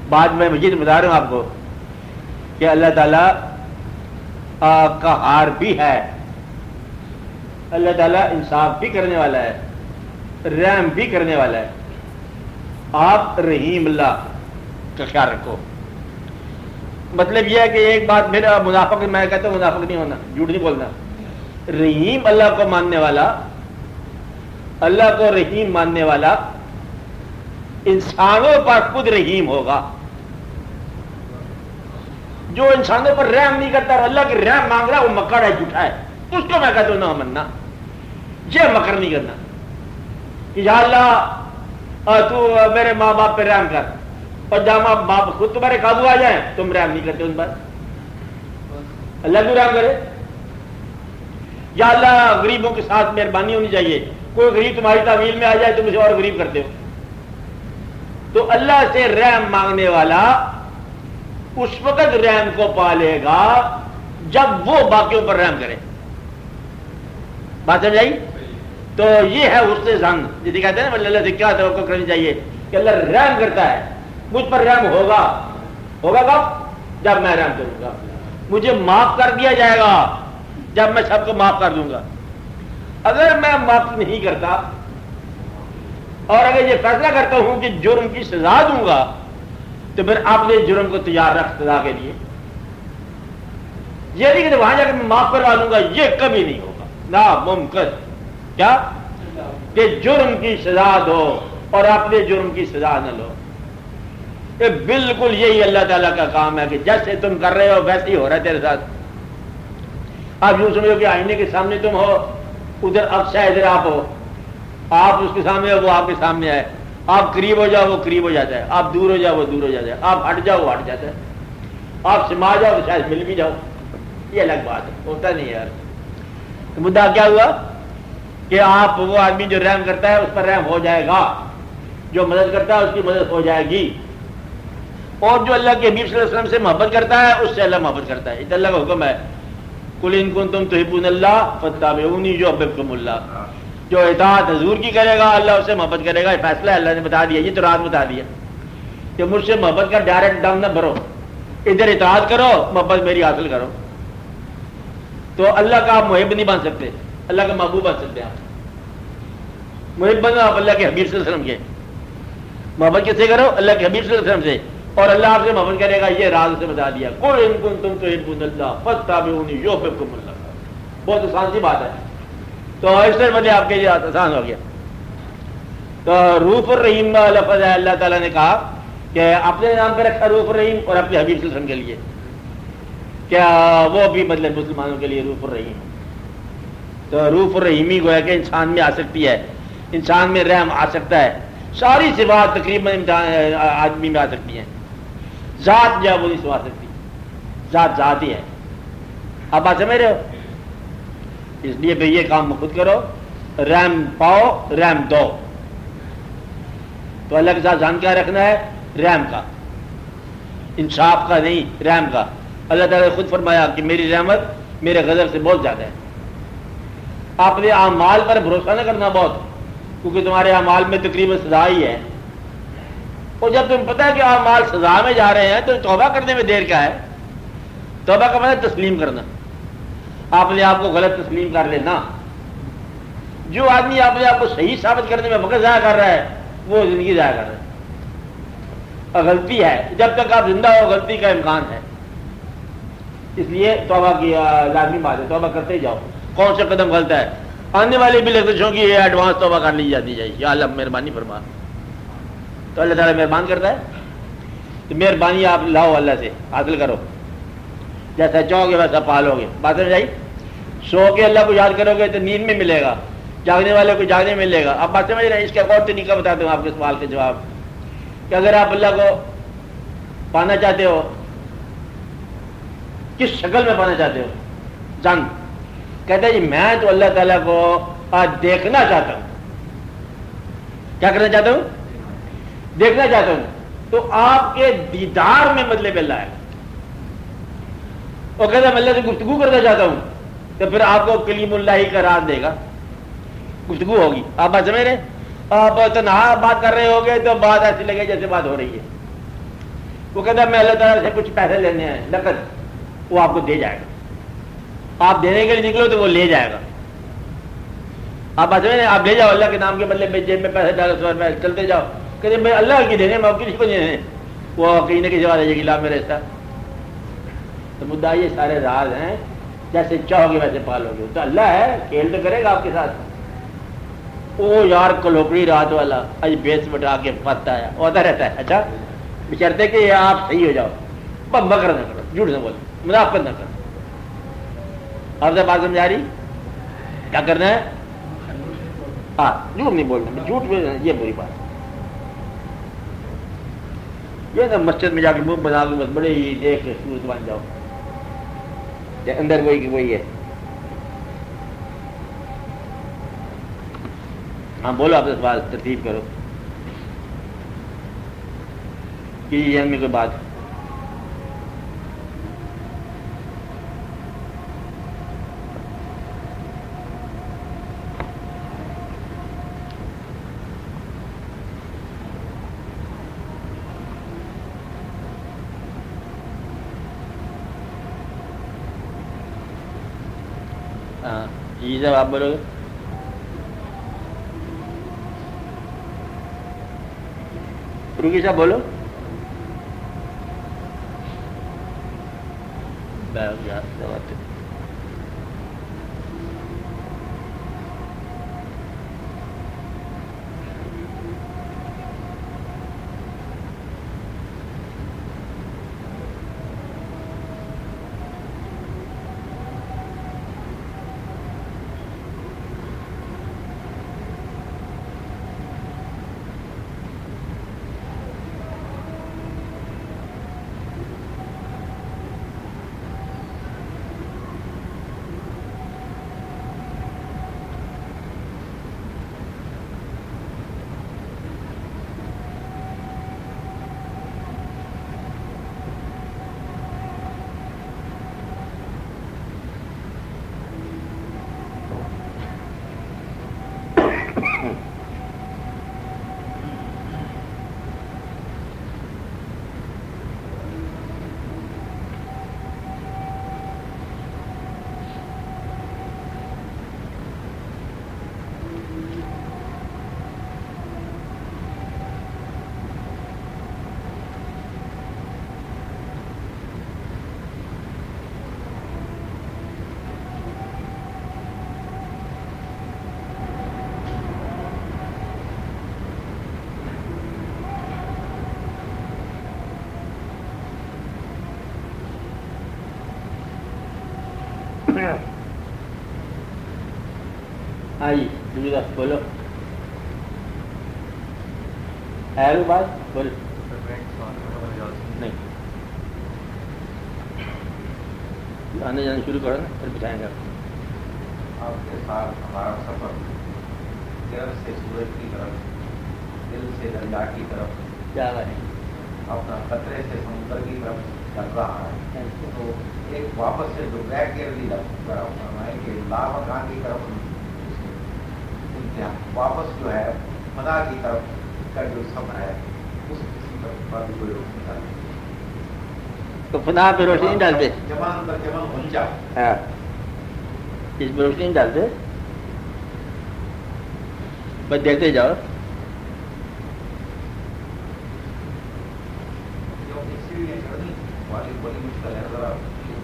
Speaker 2: بعد میں مجید بتا رہا ہوں آپ کو کہ اللہ تعالیٰ کا ہار بھی ہے. اللہ تعالیٰ انصاف بھی کرنے والا ہے, رحم بھی کرنے والا ہے. آپ رحیم اللہ کا خیال رکھو. مطلب یہ ہے کہ ایک بات پھر منافق, میں کہتا ہوں منافق نہیں ہونا, جھوٹ نہیں بولنا. رحیم اللہ کو ماننے والا, اللہ کو رحیم ماننے والا انسانوں پر خود رحیم ہوگا. جو انسانوں پر رحم نہیں کرتا اور اللہ کی رحم مانگ رہا ہے وہ مکڑ ہے, جھوٹا ہے. اس کو میں کہتا ہوں نہ ماننا, یہ مکر نہیں کرنا کہ یا اللہ تو میرے ماں باپ پہ رحم کر, اور جب ماں باپ خود تمہارے قابو آ جائیں تم رحم نہیں کرتے ان پر. اللہ کیوں رحم کرے؟ یا اللہ غریبوں کے ساتھ مہربانی ہونی چاہیے. کوئی غریب تمہاری تعمیل میں آ جائے تم اسے اور غریب کرتے ہو. تو اللہ سے رحم مانگنے والا اس وقت رحم کو پالے گا جب وہ باقیوں پر رحم کرے. بات سمجھ آئی؟ تو یہ ہے اس سے زن جسے کہتے ہیں نا اللہ سے کیا توقع کرنی چاہیے کہ اللہ رحم کرتا ہے, مجھ پر رحم ہوگا. ہوگا کب؟ جب میں رحم کروں گا. مجھے معاف کر دیا جائے گا جب میں سب کو معاف کر دوں گا. اگر میں معاف نہیں کرتا اور اگر یہ فیصلہ کرتا ہوں کہ جرم کی سزا دوں گا تو پھر اپنے جرم کو تیار رکھ سزا کے لیے. یہ نہیں کہ وہاں جا کے میں معاف کروا لوں گا, یہ کبھی نہیں ہوگا, ناممکن. کیا کہ جرم کی سزا دو اور اپنے جرم کی سزا نہ لو. کہ بالکل یہی اللہ تعالیٰ کا کام ہے کہ جیسے تم کر رہے ہو ویسے ہی ہو رہا ہے تیرے ساتھ. آپ یوں سمجھو کہ آئینے کے سامنے تم ہو, ادھر اکشا ادھر آپ ہو, آپ اس کے سامنے ہو وہ آپ کے سامنے ہے, آپ قریب ہو جاؤ وہ قریب ہو جاتا ہے، آپ دور ہو جاؤ وہ دور ہو جاتا ہے، آپ ہٹ جاؤ وہ ہٹ جاتا ہے، آپ سما جاؤ تو شاید مل بھی جاؤ، یہ الگ بات ہے، ہوتا نہیں یار۔ تو مدعا کیا ہوا کہ آپ وہ آدمی جو رحم کرتا ہے اس پر رحم ہو جائے گا، جو مدد کرتا ہے اس کی مدد ہو جائے گی، اور جو اللہ کے حبیب صلی اللہ علیہ وسلم سے محبت کرتا ہے اس سے اللہ محبت کرتا ہے۔ یہ اللہ کا حکم ہے، قل ان کنتم تحبون اللہ فاتبعونی یحببکم اللہ۔ جو اطاعت حضور کی کرے گا اللہ اس سے محبت کرے گا، یہ فیصلہ ہے، اللہ نے بتا دیا، یہ تو رات بتا دیا کہ مجھ سے محبت کا ڈائریکٹ ڈنگ نہ بھرو، ادھر اطاعت کرو محبت میری حاصل کرو۔ تو اللہ کا آپ محب نہیں بن سکتے، اللہ کا محبوب بن سکتے ہیں آپ۔ محب بنو آپ اللہ کے حبیب صلی اللہ علیہ وسلم کے، محبت کس سے کرو؟ اللہ کے حبیب صلی اللہ علیہ وسلم سے، اور اللہ آپ سے محبت کرے گا، یہ راز سے بتا دیا، قل ان کنتم تحبون اللہ فاتبعونی یحببکم اللہ۔ بہت آسان سی بات ہے، تو اس طرح مطلب آپ کے لیے آسان ہو گیا۔ تو رؤوف الرحیم کا لفظ ہے، اللہ تعالیٰ نے کہا کہ اپنے نام پہ رکھا رؤوف الرحیم اور اپنے حبیب صلی اللہ علیہ وسلم کے لیے، کیا وہ بھی مطلب مسلمانوں کے لیے رؤوف الرحیم۔ تو رؤوف الرحیمی گویا کہ انسان میں آ سکتی ہے، انسان میں رحم آ سکتا ہے، ساری صفات تقریباً آدمی میں آ سکتی ہیں، ذات جو ہے وہ نہیں سوا سکتی، ذات ذات ہی ہے۔ آپ بات سمجھ رہے ہو؟ اس لیے بھئی یہ کام خود کرو، رحم پاؤ رحم دو۔ تو اللہ کے ساتھ جان کیا رکھنا ہے؟ رحم کا، انصاف کا نہیں، رحم کا۔ اللہ تعالیٰ نے خود فرمایا کہ میری رحمت میرے غضب سے بہت زیادہ ہے۔ آپ نے اعمال پر بھروسہ نہ کرنا بہت، کیونکہ تمہارے اعمال میں تقریباً سزا ہی ہے، اور جب تمہیں پتہ ہے کہ اعمال سزا میں جا رہے ہیں تو توبہ کرنے میں دیر کیا ہے؟ توبہ کا مطلب تسلیم کرنا، آپ نے آپ کو غلط تسلیم کر لینا۔ جو آدمی آپ نے آپ کو صحیح ثابت کرنے میں وقت ضائع کر رہا ہے وہ زندگی ضائع کر رہا ہے، اور غلطی ہے، جب تک آپ زندہ ہو غلطی کا امکان ہے، اس لیے توبہ کی لازمی بات ہے، توبہ کرتے ہی جاؤ۔ کون سا قدم غلط ہے؟ آنے والی بھی لفظوں کی یہ ایڈوانس توبہ کر لی جاتی ہے، یا اللہ مہربانی فرما، تو اللہ تعالیٰ مہربان کرتا ہے، تو مہربانی آپ لاؤ اللہ سے حاصل کرو، جیسا چاہو گے ویسا پالو گے۔ بات سمجھ آئی؟ سو کے اللہ کو یاد کرو گے تو نیند میں ملے گا، جاگنے والے کو جاگنے میں ملے گا۔ اب بات سمجھ رہے ہیں؟ اس کا ایک اور طریقہ بتاتا ہوں آپ کے سوال کے جواب، کہ اگر آپ اللہ کو پانا چاہتے ہو، کس شکل میں پانا چاہتے ہو؟ جان کہتا ہے جی میں تو اللہ تعالیٰ کو آج دیکھنا چاہتا ہوں۔ کیا کرنا چاہتا ہوں؟ دیکھنا چاہتا ہوں۔ تو آپ کے دیدار میں مطلب اللہ ہے، اور کہتا ہے میں اللہ سے گفتگو کرنا چاہتا ہوں، تو پھر آپ کو کلیم اللہ ہی کا راز دے گا، گفتگو ہوگی۔ آپ بات سمجھ رہے ہیں؟ آپ تنہا بات کر رہے ہوگے تو بات ایسی لگے جیسے بات ہو رہی ہے۔ وہ کہتا ہے میں اللہ تعالیٰ سے کچھ پیسے لینے ہیں نقد، وہ آپ کو دے جائے گا، آپ دینے کے لیے نکلو تو وہ لے جائے گا۔ آپ بات سمجھ رہے ہیں؟ آپ لے جاؤ اللہ کے نام کے بدلے میں، جیب میں پیسے ڈالو، سو میں چلتے جاؤ، کہتے میں اللہ کی دینے میں کسی کو نہیں دینے، وہ کہیں نہ کسی والے لا میں رہتا۔ تو مدعا یہ سارے راز ہیں، جیسے چاہو گے ویسے پالو گے۔ تو اللہ ہے، کھیل تو کرے گا آپ کے ساتھ۔ او یار کلوکڑی رات والا آج بیس بٹا کے پھنستا ہے، ہوتا رہتا ہے۔ اچھا بچرتے کہ آپ صحیح ہو جاؤ، مکر نہ کرو، جھوٹ نہ بولو، منافقت نہ کرو۔ آپ سے بات سمجھا رہی؟ کیا کرنا ہے؟ ہاں جھوٹ نہیں بولنا، جھوٹ یہ بری بات۔ یہ نا مسجد میں جا کے منہ بنا کے بس بڑے ہی دیکھ صورت بن جاؤ، اندر وہی ہے۔ ہاں بولو، آپ سے سوال ترتیب کرو، کسی میں کوئی بات؟ ہاں جی صاحب آپ بولو گے؟ روکی صاحب بولو۔ ہاں جی بولو ہے بات بول نہیں آنے جانے شروع کرو نا پھر بتائیں گے
Speaker 4: آپ کے ساتھ ہمارا سفر دل سے سورج کی طرف دل سے دریا کی طرف
Speaker 2: کیا ہے
Speaker 4: اپنا خطرے سے سمندر کی طرف چل رہا ہے. تو ایک واپس سے جو بیک گیئر بھی ہے کہ لاوکان کی طرف واپس جو ہے خدا کی طرف کا جو سفر ہے اس پر کوئی روشنی ڈالتے
Speaker 2: تو خدا پہ روشنی ڈالتے
Speaker 4: جوان پر جوان گنجا
Speaker 2: ہاں اس پہ روشنی ڈالتے بس دیکھتے جاؤ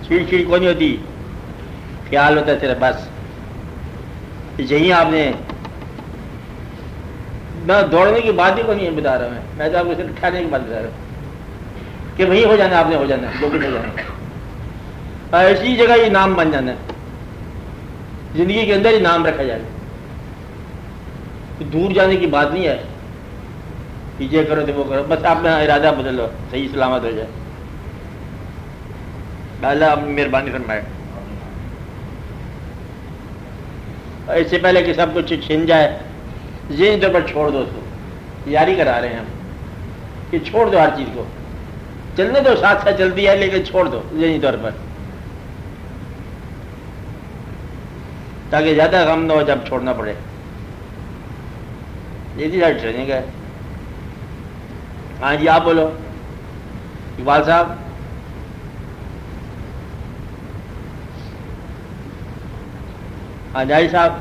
Speaker 2: چیڑ کون ہوتی خیال ہوتا ہے صرف بس یہی آپ نے میں دوڑنے کی بات ہی کو نہیں بتا رہا میں تو آپ کو صرف ٹھہرنے کی بات بتا رہا ہوں کہ وہی ہو جانا آپ نے ہو جانا جو کچھ ہو جانا ایسی جگہ یہ نام بن جانا ہے زندگی کے اندر ہی نام رکھا جائے دور جانے کی بات نہیں ہے یہ کرو تو وہ کرو بس آپ نے ارادہ بدل لو صحیح سلامت ہو جائے اللہ آپ مہربانی فرمائے اس سے پہلے کہ سب کچھ چھن جائے ذہنی طور پر چھوڑ دو اس کو یاری کرا رہے ہیں ہم کہ چھوڑ دو ہر چیز کو چلنے دو ساتھ ساتھ چلتی ہے لیکن چھوڑ دو ذہنی طور پر تاکہ زیادہ غم نہ ہو جب چھوڑنا پڑے یہ ٹریننگ ہے. ہاں جی آپ بولو اقبال صاحب ہاں جائی صاحب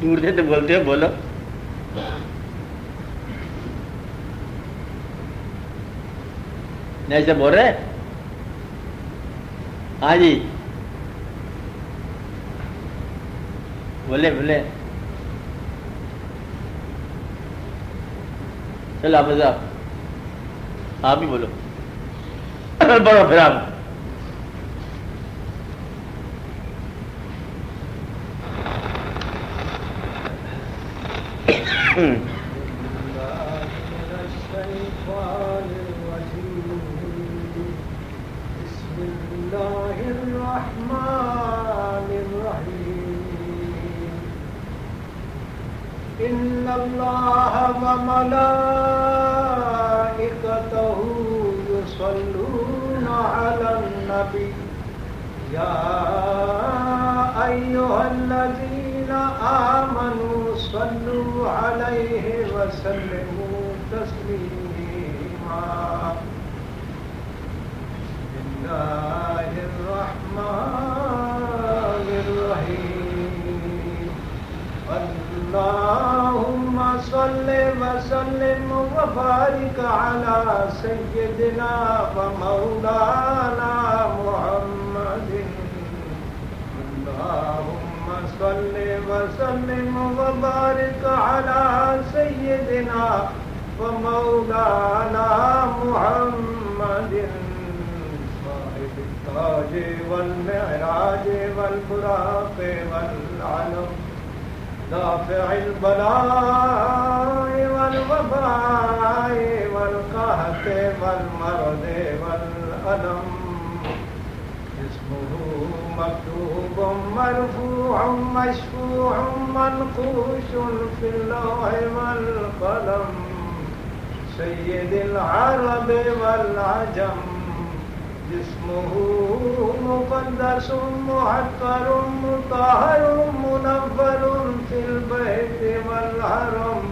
Speaker 2: دور سے تو بولتے ہو بولو نہیں سے بول رہے ہاں جی بولے بولے چلو آپ آپ ہی بولو بڑھو پھر آپ
Speaker 1: إن الله وملائكته يصلون على النبي يا أيها الذين آمنوا صلوا عليه وسلموا تسليما بسم الله الرحمن الرحيم اللهم صل وسلم وبارك على سيدنا ومولانا محمد اللهم صل وسلم وبارك على سيدنا ومولانا محمد صاحب التاج والمعراج والبراق والعلم دافع البلاء والوباء والقحط والمرض والألم اسمه مكتوب مرفوع مشفوع منقوش في اللوح والقلم سيد العرب والعجم جسمه مقدس معطر مطهر منور في البيت والحرم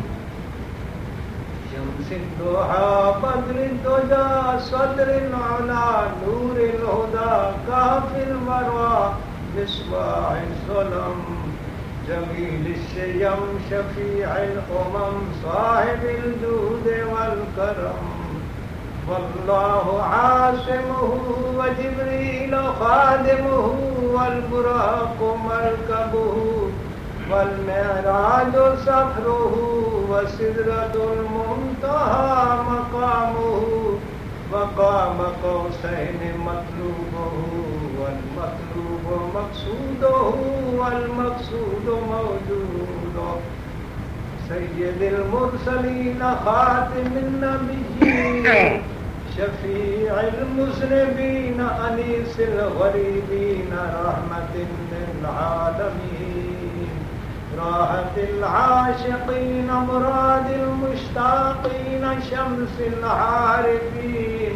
Speaker 1: شمس الضحى بدر الدجى صدر العلا نور الهدى كهف الورى مصباح الظلم جميل الشيم شفيع الأمم صاحب الجود والكرم والله عاصمه وجبريل خادمه والبراق مركبه والمعراج سفره وسدرة المنتهى مقامه وقام قوسين مطلوبه والمطلوب مقصوده والمقصود موجوده سيد المرسلين خاتم النبيين شفيع المذنبين أنيس الغريبين رحمة للعالمين راحة العاشقين مراد المشتاقين شمس العارفين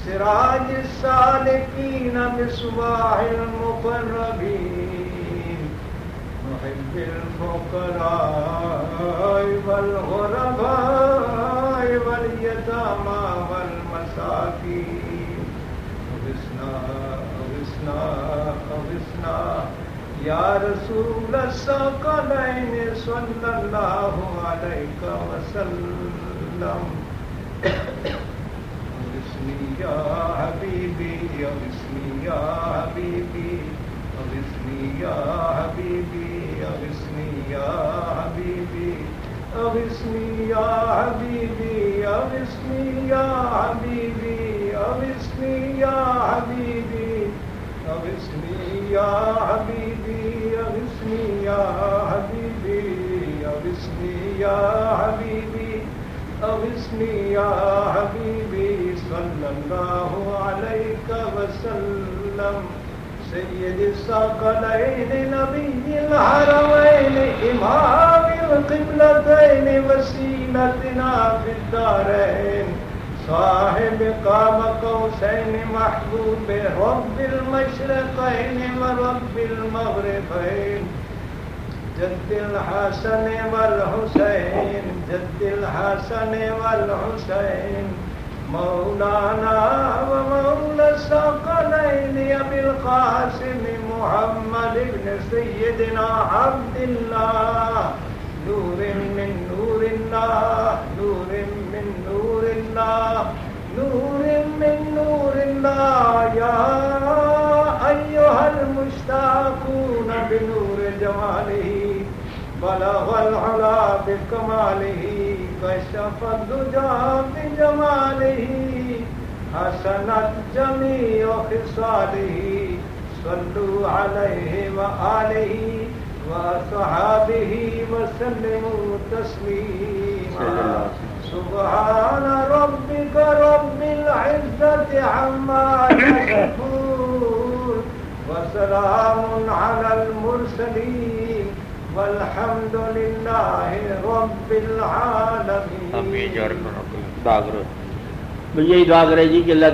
Speaker 1: سراج السالكين مصباح المقربين محب الفقراء والغرباء واليتامى والمساكين أغثنا أغثنا أغثنا يا رسول الثقلين صلى الله عليك وسلم أغثني يا حبيبي أغثني يا حبيبي أغثني يا حبيبي أغثني يا حبيبي أغثني يا حبيبي أغثني يا حبيبي أغثني يا حبيبي أغثني يا حبيبي أغثني يا حبيبي أغثني يا حبيبي أغثني يا حبيبي صلى الله عليك وسلم سيد الثقلين نبي الحرمين إمام القبلتين وسيلتنا في الدارين صاحب قام قوسين محبوب رب المشرقين ورب المغربين جد الحسن والحسين جد الحسن والحسين مولانا ومولى الثقلين أبي القاسم محمد بن سيدنا عبد الله نور من نور الله نور من نور الله نور من نور الله يا أيها المشتاقون بنور جماله بلغ العلا بكماله كشف الدجى بجماله حسنت جميع خصاله صلوا عليه وآله وصحابه وسلموا تسليما سبحان ربك رب العزة عما يصفون وسلام على المرسلين والحمد لله رب العالمين.
Speaker 2: یہی دعا کرے جی کہ اللہ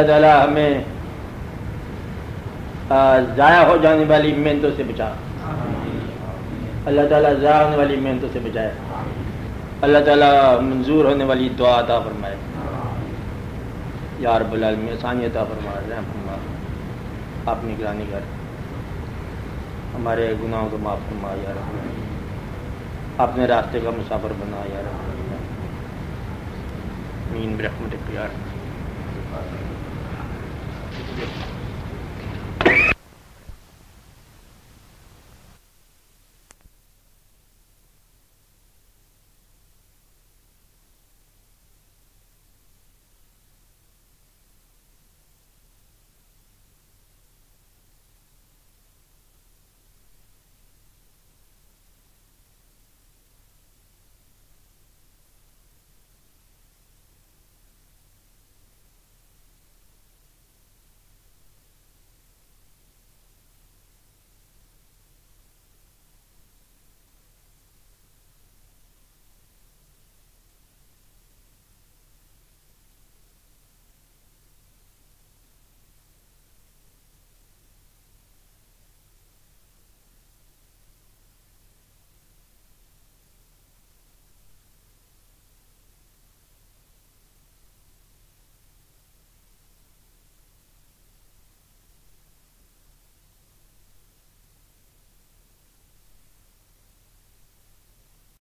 Speaker 2: تعالیٰ ہمیں ضائع ہو جانے والی محنتوں سے بچا. اللہ تعالیٰ ضائع ہونے والی محنتوں سے بچائے. اللہ تعالیٰ منظور ہونے والی دعا عطا فرمائے. یا رب العالمین آسانی عطا فرمائے. رحم فرما آپ نگرانی کر ہمارے گناہوں کو معاف فرما یا رب. اپنے راستے کا مسافر بنا یا رب. آمین برحمتک یا رب.